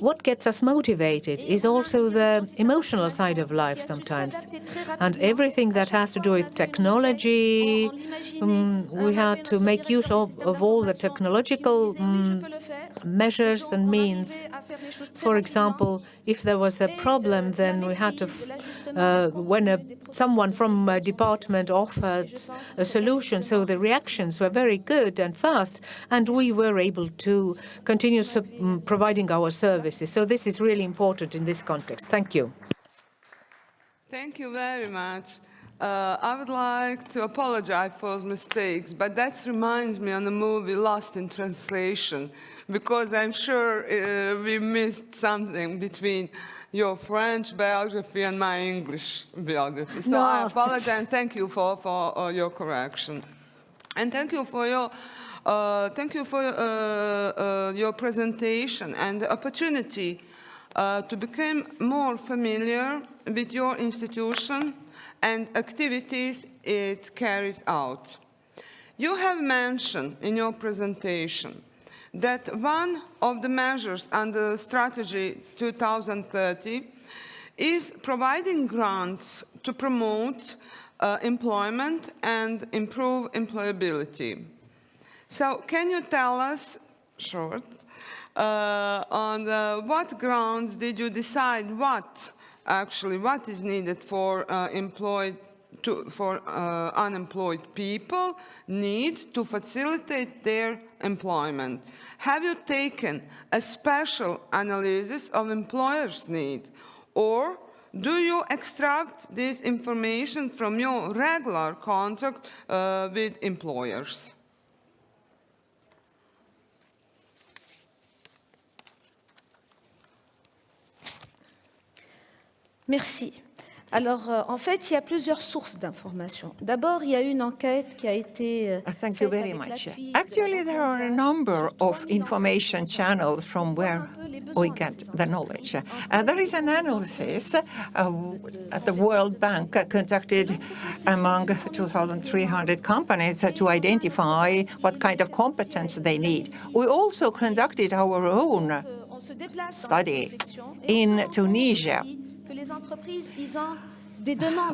what gets us motivated is also the emotional side of life sometimes. And everything that has to do with technology, we had to make use of all the technological measures and means. For example, if there was a problem, then we had to, when someone from a department offered a solution, so the reactions were very good and fast, and we were able to continue providing our services. So this is really important in this context. Thank you. Thank you very much. I would like to apologize for mistakes, but that reminds me on the movie Lost in Translation, because I'm sure we missed something between your French biography and my English biography. So I apologize and thank you for your correction. And thank you for your presentation and the opportunity to become more familiar with your institution and activities it carries out. You have mentioned in your presentation that one of the measures under Strategy 2030 is providing grants to promote employment and improve employability. So can you tell us, short, on what grounds did you decide what is needed for unemployed people need to facilitate their employment? Have you taken a special analysis of employers' need, or do you extract this information from your regular contact with employers? Merci. Alors, en fait, il y a plusieurs sources d'informations. D'abord, il y a une enquête qui a été Thank you very much. Actually, there are a number of information channels from where we get the knowledge. There is an analysis at the World Bank conducted among 2,300 companies to identify what kind of competence they need. We also conducted our own study in Tunisia.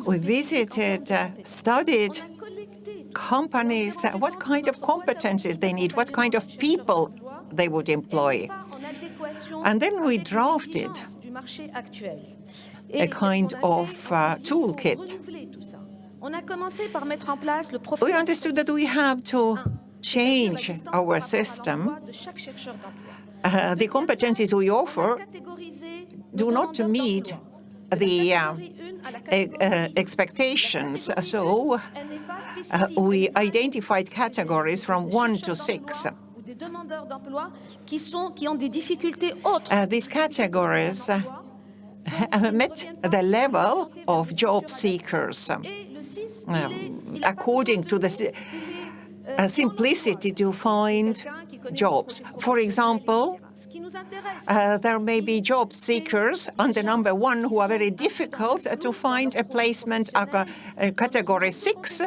We visited, studied companies, what kind of competencies they need, what kind of people they would employ. And then we drafted a kind of toolkit. We understood that we have to change our system. The competencies we offer do not meet the expectations. So we identified categories from 1 to 6. These categories met the level of job seekers according to the simplicity to find jobs. For example, there may be job seekers on the number 1 who are very difficult to find a placement. Category 6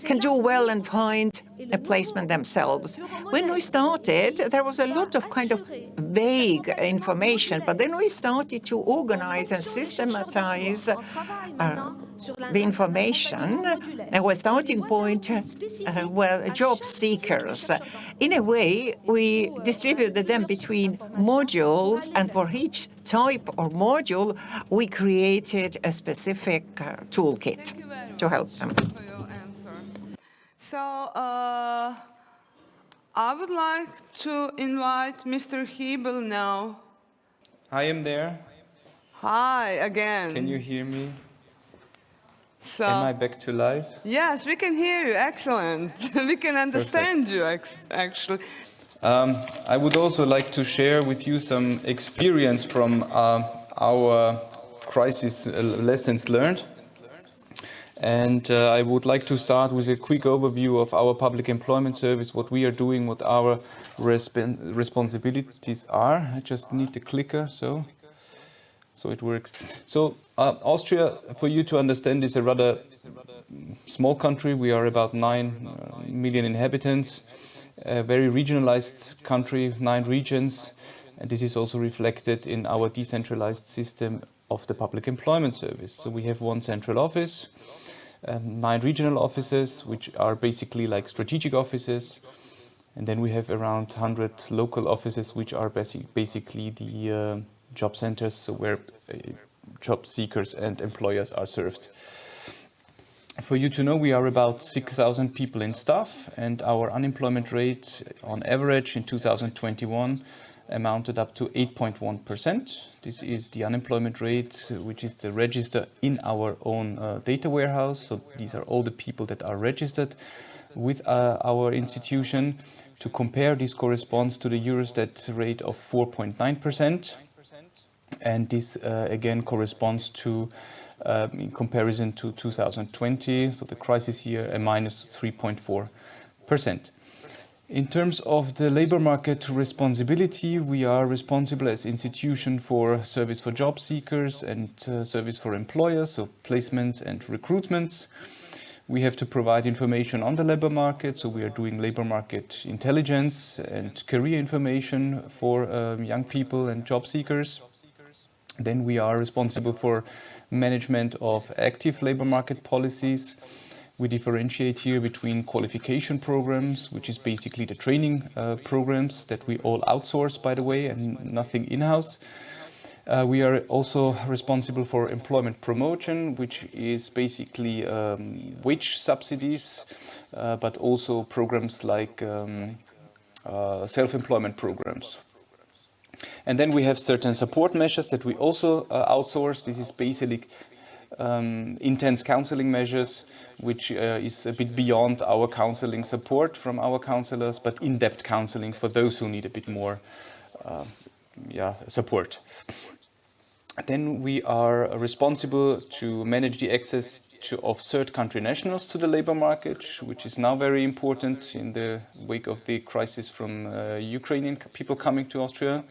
can do well and find a placement themselves. When we started, there was a lot of kind of vague information, but then we started to organize and systematize the information. Our starting point were job seekers. In a way, we distributed them between modules, and for each type or module, we created a specific toolkit to help them. So I would like to invite Mr. Hiebl now. I am there. Hi again. Can you hear me? So, am I back to life? Yes, we can hear you. Excellent. We can understand you, actually. I would also like to share with you some experience from our crisis lessons learned. And I would like to start with a quick overview of our public employment service, what we are doing, what our responsibilities are. I just need the clicker, so it works. So Austria, for you to understand, is a rather small country. We are about 9 million inhabitants. a very regionalized country, 9 regions, and this is also reflected in our decentralized system of the public employment service. So we have one central office, 9 regional offices, which are basically like strategic offices, and then we have around 100 local offices, which are basically the job centers, so where job seekers and employers are served. For you to know, we are about 6,000 people in staff, and our unemployment rate on average in 2021 amounted up to 8.1%. This is the unemployment rate, which is the register in our own data warehouse. So these are all the people that are registered with our institution. To compare, this corresponds to the Eurostat rate of 4.9%. And this again corresponds to, in comparison to 2020, so the crisis year, a minus 3.4%. In terms of the labor market responsibility, we are responsible as institution for service for job seekers and service for employers, so placements and recruitments. We have to provide information on the labor market, so we are doing labor market intelligence and career information for young people and job seekers. Then we are responsible for management of active labor market policies. We differentiate here between qualification programs, which is basically the training programs that we all outsource, by the way, and nothing in-house. We are also responsible for employment promotion, which is basically wage subsidies, but also programs like self-employment programs. And then we have certain support measures that we also outsource. This is basically intense counseling measures, which is a bit beyond our counseling support from our counselors, but in-depth counseling for those who need a bit more support. Then we are responsible to manage the access of third country nationals to the labor market, which is now very important in the wake of the crisis from Ukrainian people coming to Austria.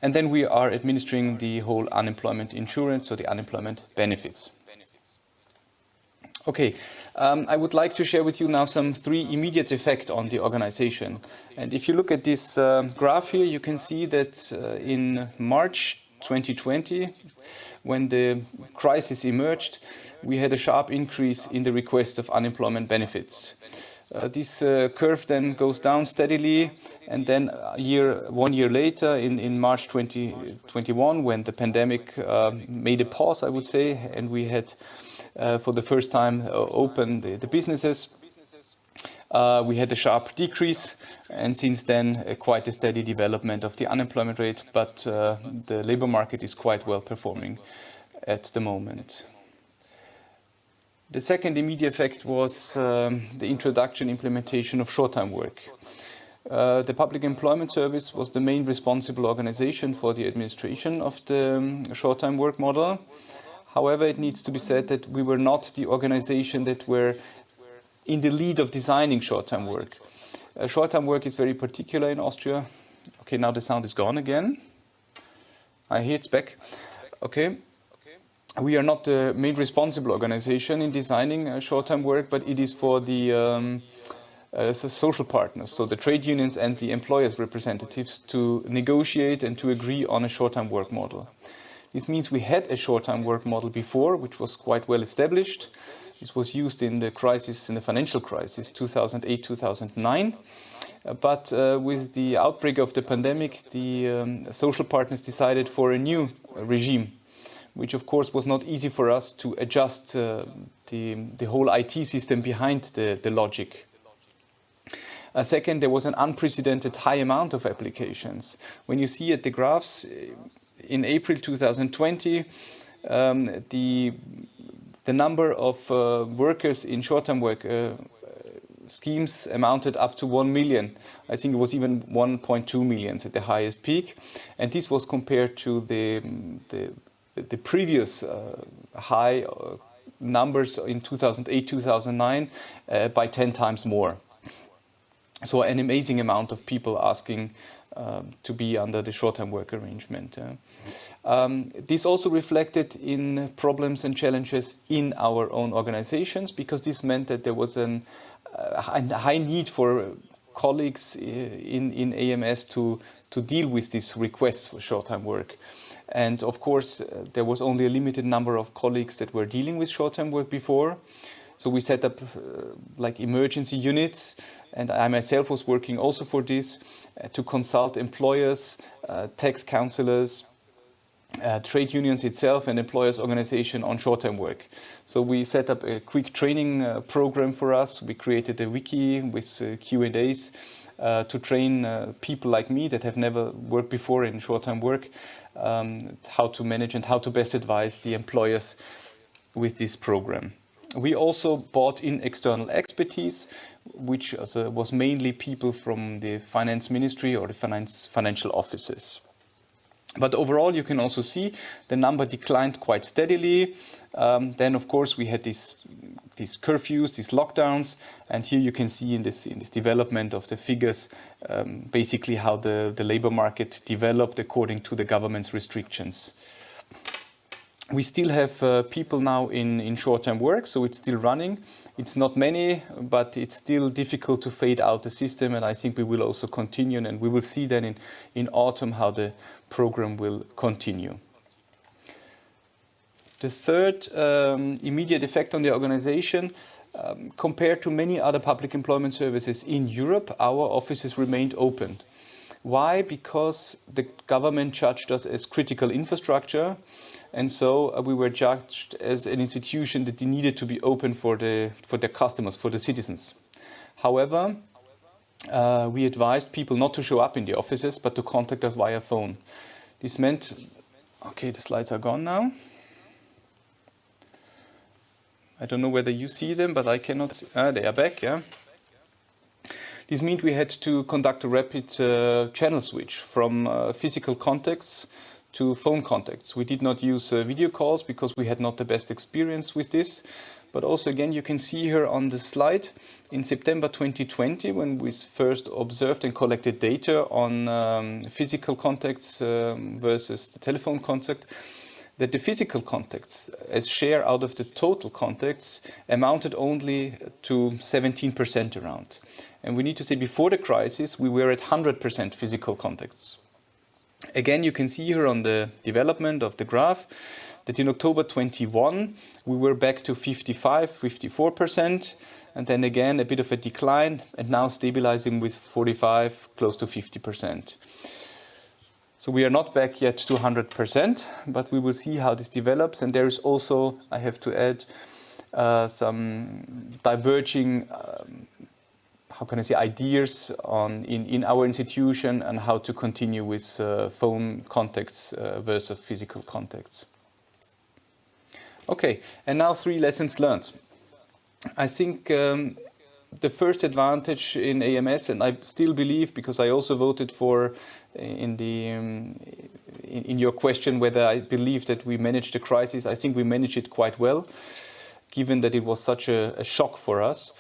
And then we are administering the whole unemployment insurance, so the unemployment benefits. Okay, I would like to share with you now some 3 immediate effects on the organization. And if you look at this graph here, you can see that in March 2020, when the crisis emerged, we had a sharp increase in the request of unemployment benefits. This curve then goes down steadily, and then 1 year later, in March 2021, when the pandemic made a pause, I would say, and we had for the first time opened the businesses, we had a sharp decrease, and since then quite a steady development of the unemployment rate, but the labor market is quite well performing at the moment. The second immediate effect was the introduction, implementation of short-time work. The Public Employment Service was the main responsible organization for the administration of the short-time work model. However, it needs to be said that we were not the organization that were in the lead of designing short-time work. Short-time work is very particular in Austria. Okay, now the sound is gone again. I hear it's back. Okay. We are not the main responsible organization in designing short-time work, but it is for the social partners, so the trade unions and the employers' representatives, to negotiate and to agree on a short-time work model. This means we had a short-time work model before, which was quite well established. This was used in the financial crisis, 2008-2009. But with the outbreak of the pandemic, the social partners decided for a new regime, which of course was not easy for us to adjust the whole IT system behind the logic. Second, there was an unprecedented high amount of applications. When you see at the graphs, in April 2020, the number of workers in short-term work schemes amounted up to 1 million. I think it was even 1.2 million at the highest peak, and this was compared to the previous high numbers in 2008-2009 by 10 times more. So an amazing amount of people asking to be under the short-term work arrangement. This also reflected in problems and challenges in our own organizations, because this meant that there was a high need for colleagues in AMS to deal with these requests for short-time work. And of course, there was only a limited number of colleagues that were dealing with short-time work before. So we set up like emergency units, and I myself was working also for this to consult employers, tax counselors, trade unions itself, and employers' organization on short-term work. So we set up a quick training program for us. We created a wiki with Q&As to train people like me that have never worked before in short-term work, how to manage and how to best advise the employers with this program. We also brought in external expertise, which was mainly people from the finance ministry or the financial offices. But overall, you can also see the number declined quite steadily. Then, of course, we had these curfews, these lockdowns, and here you can see in this development of the figures, basically how the labor market developed according to the government's restrictions. We still have people now in short-term work, so it's still running. It's not many, but it's still difficult to fade out the system, and I think we will also continue, and we will see then in autumn how the program will continue. The third immediate effect on the organization, compared to many other public employment services in Europe, our offices remained open. Why? Because the government judged us as critical infrastructure, and so we were judged as an institution that needed to be open for their customers, for the citizens. However, we advised people not to show up in the offices, but to contact us via phone. This meant, okay, the slides are gone now. I don't know whether you see them, but I cannot. They are back, yeah. This meant we had to conduct a rapid channel switch from physical contacts to phone contacts. We did not use video calls because we had not the best experience with this. But also, again, you can see here on the slide, in September 2020, when we first observed and collected data on physical contacts versus the telephone contact, that the physical contacts, as share out of the total contacts, amounted only to 17% around. And we need to say, before the crisis, we were at 100% physical contacts. Again, you can see here on the development of the graph that in October 21, we were back to 54%, and then again a bit of a decline, and now stabilizing with 45, close to 50%. So we are not back yet to 100%, but we will see how this develops. And there is also, I have to add, some diverging how can I say, ideas in our institution and how to continue with phone contacts versus physical contacts. Okay, and now 3 lessons learned. I think the first advantage in AMS, and I still believe, because I also voted for in your question whether I believe that we managed the crisis, I think we managed it quite well, given that it was such a shock for us.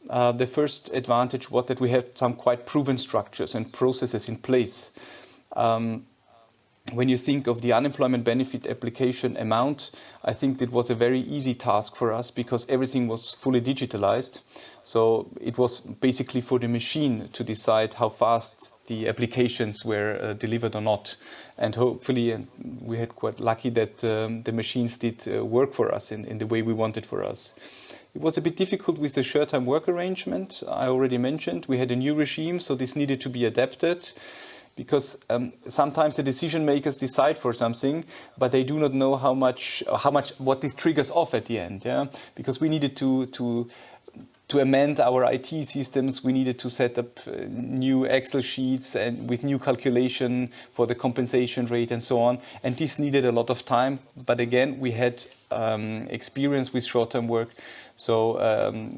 The first advantage was that we had some quite proven structures and processes in place. When you think of the unemployment benefit application amount, I think it was a very easy task for us because everything was fully digitalized. So it was basically for the machine to decide how fast the applications were delivered or not. And hopefully, we had quite lucky that the machines did work for us in the way we wanted for us. It was a bit difficult with the short-time work arrangement. I already mentioned we had a new regime, so this needed to be adapted. Because sometimes the decision makers decide for something, but they do not know how much what this triggers off at the end. Yeah, because we needed to amend our IT systems. We needed to set up new Excel sheets and with new calculation for the compensation rate and so on. And this needed a lot of time. But again, we had experience with short-term work, so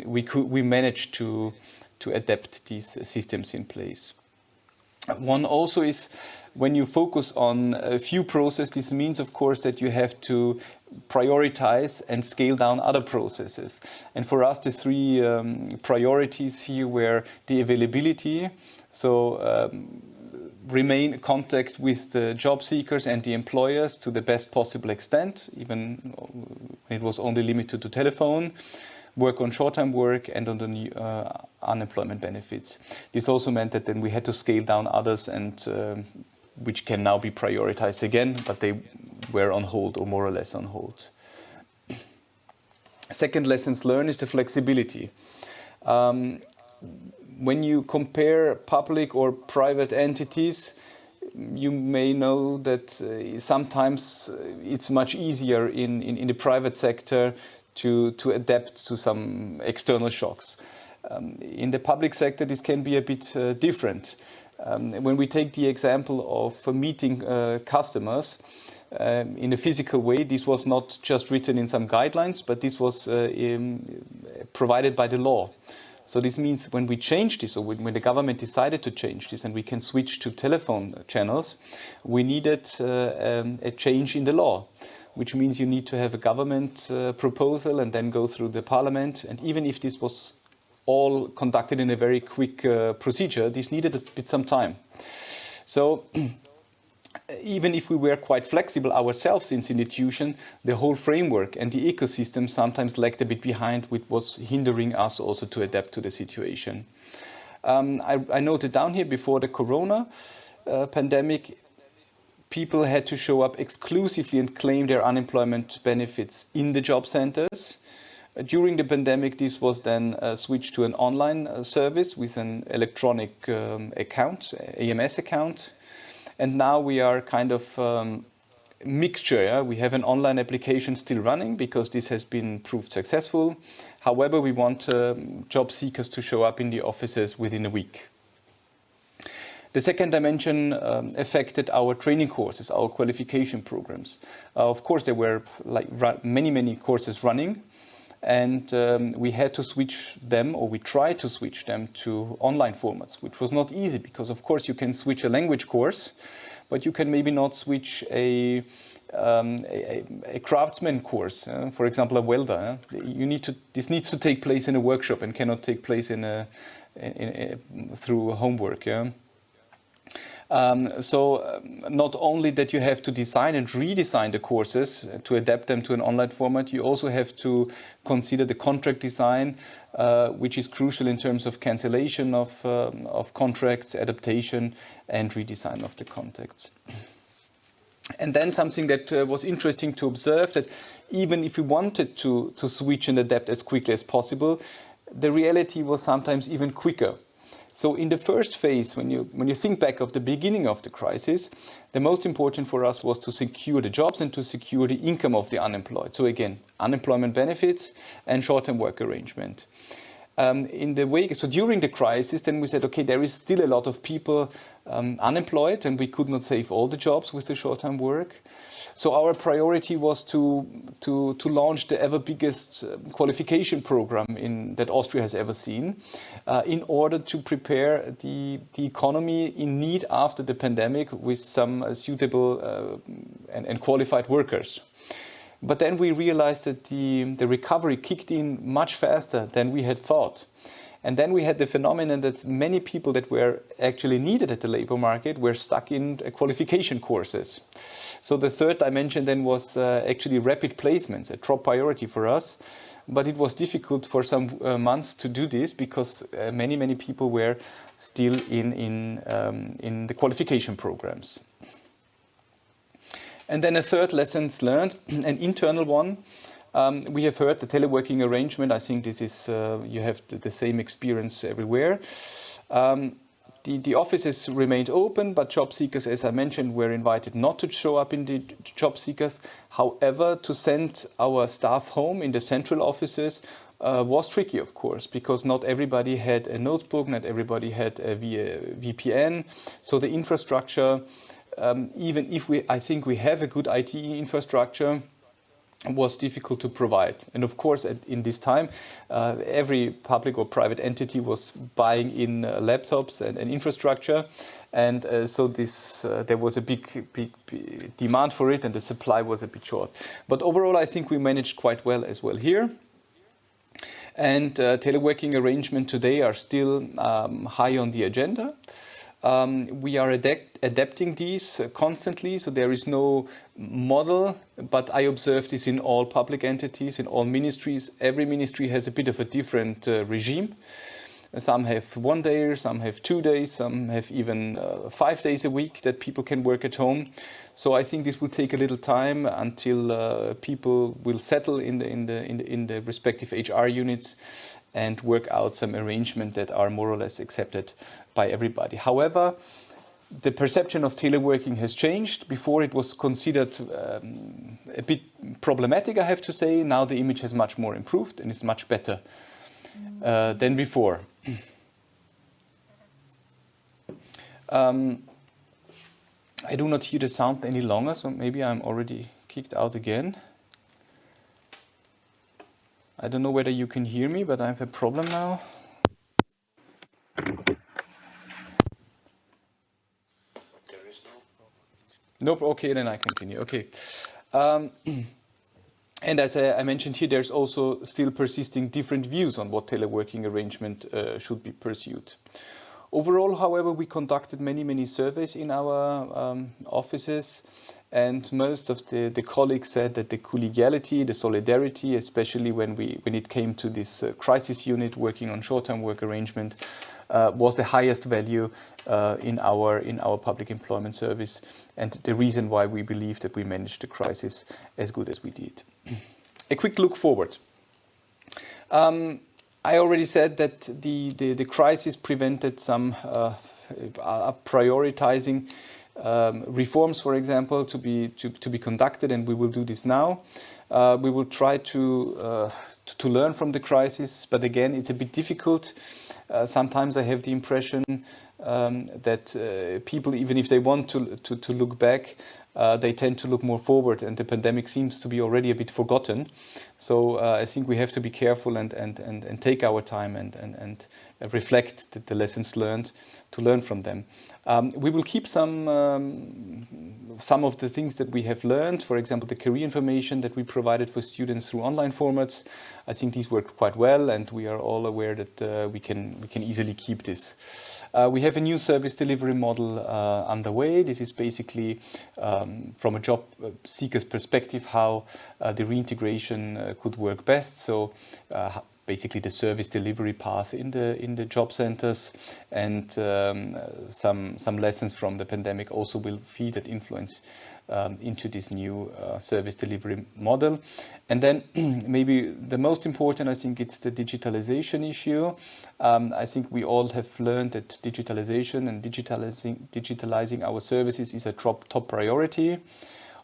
we managed to adapt these systems in place. One also is when you focus on a few processes, this means, of course, that you have to prioritize and scale down other processes. And for us, the 3 priorities here were the availability, so remain in contact with the job seekers and the employers to the best possible extent, even when it was only limited to telephone. work on short-time work and on the new, unemployment benefits. This also meant that then we had to scale down others, and which can now be prioritized again, but they were on hold, or more or less on hold. Second lessons learned is the flexibility. When you compare public or private entities, you may know that sometimes it's much easier in the private sector to adapt to some external shocks. In the public sector, this can be a bit different. When we take the example of meeting customers in a physical way, this was not just written in some guidelines, but this was provided by the law. So this means when we change this, or when the government decided to change this, and we can switch to telephone channels, we needed a change in the law, which means you need to have a government proposal and then go through the parliament. And even if this was all conducted in a very quick procedure, this needed a bit some time. So even if we were quite flexible ourselves in the institution, the whole framework and the ecosystem sometimes lagged a bit behind, which was hindering us also to adapt to the situation. I noted down here, before the corona pandemic, people had to show up exclusively and claim their unemployment benefits in the job centers. During the pandemic, this was then switched to an online service with an electronic account, AMS account. And now we are kind of mixture. Yeah? We have an online application still running because this has been proved successful. However, we want job seekers to show up in the offices within a week. The second dimension affected our training courses, our qualification programs. Of course, there were like many courses running, and we had to switch them, or we tried to switch them to online formats, which was not easy because, of course, you can switch a language course, but you can maybe not switch a craftsman course, for example, a welder. This needs to take place in a workshop and cannot take place through homework. Yeah? So not only that you have to design and redesign the courses to adapt them to an online format, you also have to consider the contract design, which is crucial in terms of cancellation of contracts, adaptation, and redesign of the contracts. And then something that was interesting to observe, that even if we wanted to switch and adapt as quickly as possible, the reality was sometimes even quicker. So in the first phase, when you think back of the beginning of the crisis, the most important for us was to secure the jobs and to secure the income of the unemployed. So again, unemployment benefits and short-term work arrangement. So during the crisis, then we said, okay, there is still a lot of people unemployed, and we could not save all the jobs with the short-term work. So our priority was to launch the ever biggest qualification program that Austria has ever seen, in order to prepare the economy in need after the pandemic with some suitable and qualified workers. But then we realized that the recovery kicked in much faster than we had thought. And then we had the phenomenon that many people that were actually needed at the labor market were stuck in qualification courses. So the third dimension then was actually rapid placements, a top priority for us. But it was difficult for some months to do this because many people were still in the qualification programs. And then a third lessons learned, an internal one. We have heard the teleworking arrangement. I think this is, you have the same experience everywhere. The offices remained open, but job seekers, as I mentioned, were invited not to show up in the job seekers. However, to send our staff home in the central offices was tricky, of course, because not everybody had a notebook, not everybody had a VPN. So the infrastructure, even if I think we have a good IT infrastructure, was difficult to provide. And of course, in this time, every public or private entity was buying in laptops and infrastructure. And so there was a big demand for it, and the supply was a bit short. But overall, I think we managed quite well as well here. And teleworking arrangements today are still high on the agenda. We are adapting these constantly, so there is no model, but I observe this in all public entities, in all ministries. Every ministry has a bit of a different regime. Some have 1 day, some have 2 days, some have even 5 days a week that people can work at home. So I think this will take a little time until people will settle in the respective HR units and work out some arrangement that are more or less accepted by everybody. However, the perception of teleworking has changed. Before it was considered a bit problematic, I have to say. Now the image has much more improved and is much better than before. I do not hear the sound any longer, so maybe I'm already kicked out again. I don't know whether you can hear me, but I have a problem now. There is no problem. Nope, okay, then I continue. Okay. And as I mentioned here, there's also still persisting different views on what teleworking arrangement should be pursued. Overall, however, we conducted many surveys in our offices, and most of the colleagues said that the collegiality, the solidarity, especially when it came to this crisis unit working on short-term work arrangement, was the highest value in our public employment service, and the reason why we believe that we managed the crisis as good as we did. A quick look forward. I already said that the crisis prevented some prioritizing reforms, for example, to be conducted, and we will do this now. We will try to learn from the crisis, but again, it's a bit difficult. Sometimes I have the impression that people, even if they want to look back, they tend to look more forward, and the pandemic seems to be already a bit forgotten. So I think we have to be careful and take our time and reflect the lessons learned, to learn from them. We will keep some of the things that we have learned, for example, the career information that we provided for students through online formats. I think these worked quite well, and we are all aware that we can easily keep this. We have a new service delivery model underway. This is basically, from a job seeker's perspective, how the reintegration could work best. So basically the service delivery path in the job centers, and some lessons from the pandemic also will feed and influence into this new service delivery model. And then maybe the most important, I think, it's the digitalization issue. I think we all have learned that digitalization and digitalizing our services is a top priority.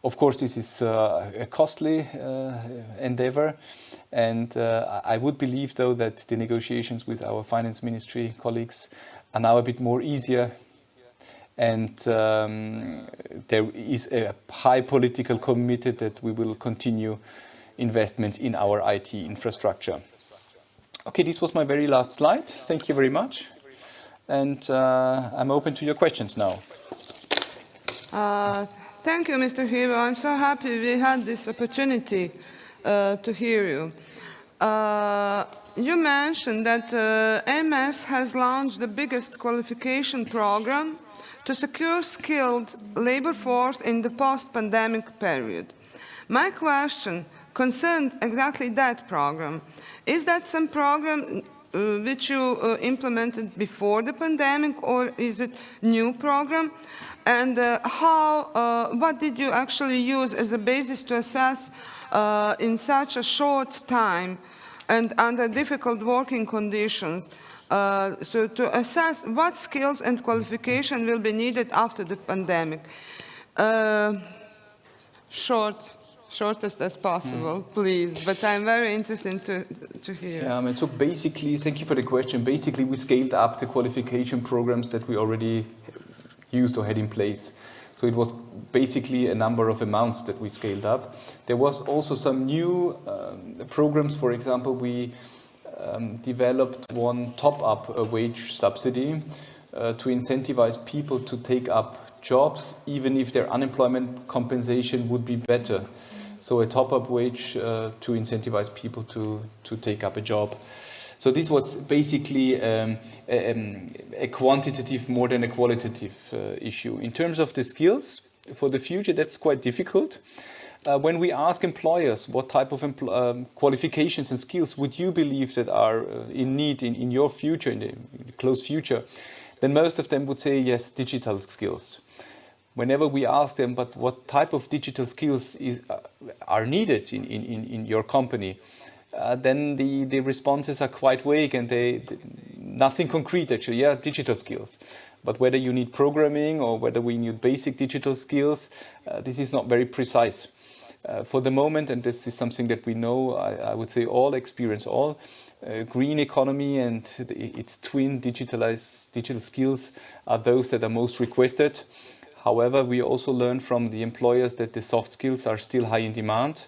Of course, this is a costly endeavor, and I would believe, though, that the negotiations with our finance ministry colleagues are now a bit more easier, and there is a high political commitment that we will continue investments in our IT infrastructure. Okay, this was my very last slide. Thank you very much, and I'm open to your questions now. Thank you, Mr. Hiebl. I'm so happy we had this opportunity to hear you. You mentioned that MS has launched the biggest qualification program to secure skilled labor force in the post-pandemic period. My question concerned exactly that program. Is that some program which you implemented before the pandemic, or is it new program? And what did you actually use as a basis to assess in such a short time and under difficult working conditions, so to assess what skills and qualification will be needed after the pandemic? Shortest as possible, please, but I'm very interested to hear. Yeah, I mean, so basically, thank you for the question. Basically, we scaled up the qualification programs that we already used or had in place. So it was basically a number of amounts that we scaled up. There was also some new programs. For example, we developed one top-up wage subsidy to incentivize people to take up jobs, even if their unemployment compensation would be better. So a top-up wage to incentivize people to take up a job. So this was basically a quantitative more than a qualitative issue. In terms of the skills for the future, that's quite difficult. When we ask employers what type of qualifications and skills would you believe that are in need in your future, in the close future, then most of them would say yes, digital skills. Whenever we ask them, but what type of digital skills are needed in your company, then the responses are quite vague and nothing concrete actually. Yeah, digital skills. But whether you need programming or whether we need basic digital skills, this is not very precise. For the moment, and this is something that we know, I would say all green economy and its twin digital skills are those that are most requested. However, we also learn from the employers that the soft skills are still high in demand.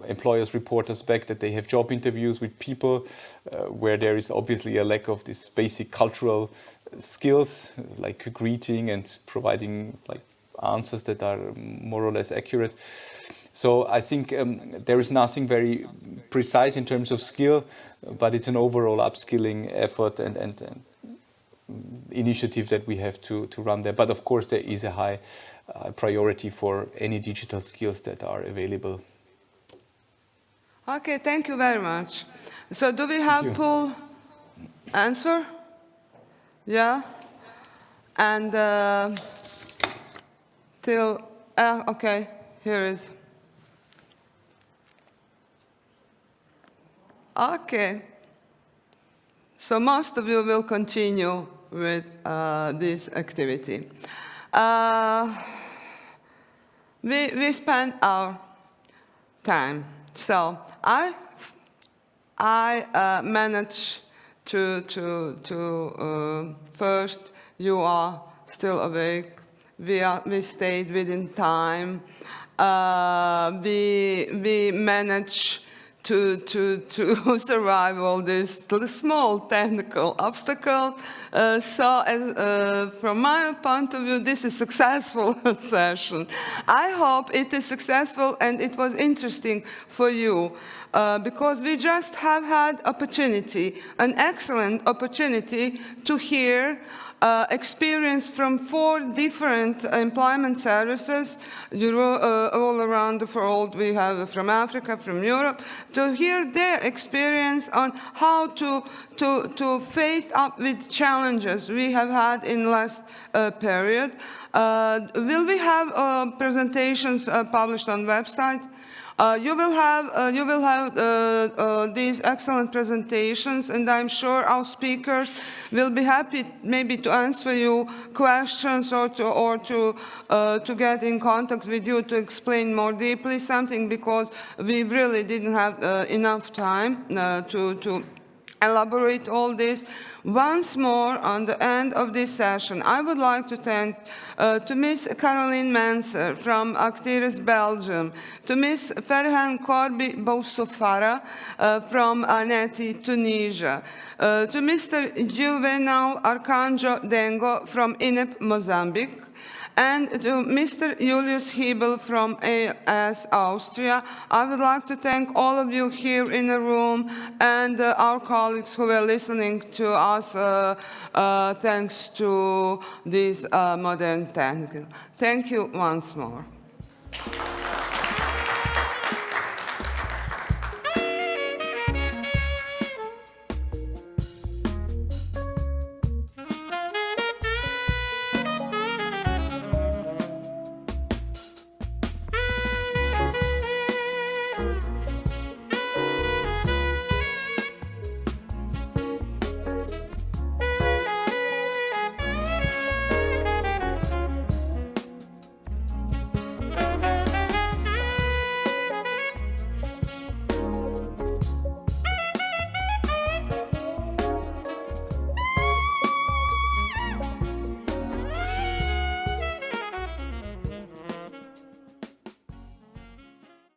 Employers report us back that they have job interviews with people where there is obviously a lack of this basic cultural skills like greeting and providing like answers that are more or less accurate. So I think there is nothing very precise in terms of skill, but it's an overall upskilling effort and initiative that we have to run there. But of course there is a high priority for any digital skills that are available. Okay, thank you very much. So do we have full answer? Yeah? And okay, here is. Okay. So most of you will continue with this activity. We spent our time. So I managed to first, you are still awake. We stayed within time. We managed to survive all this small technical obstacle. From my point of view, this is a successful session. I hope it is successful and it was interesting for you because we just have had an excellent opportunity to hear experience from 4 different employment services all around the world. We have from Africa, from Europe, to hear their experience on how to face up with challenges we have had in last period. Will we have presentations published on website? You will have these excellent presentations, and I'm sure our speakers will be happy maybe to answer you questions or to get in contact with you to explain more deeply something, because we really didn't have enough time to elaborate all this. Once more, on the end of this session, I would like to thank to Ms. Caroline Mancel from Actiris, Belgium, to Ms. Férihane Korbi Boussofara from ANETI, Tunisia, to Mr. Juvenal Arcanjo Dengo from INEP, Mozambique, and to Mr. Julian Hiebl from AS Austria. I would like to thank all of you here in the room and our colleagues who were listening to us thanks to this modern technique. Thank you once more.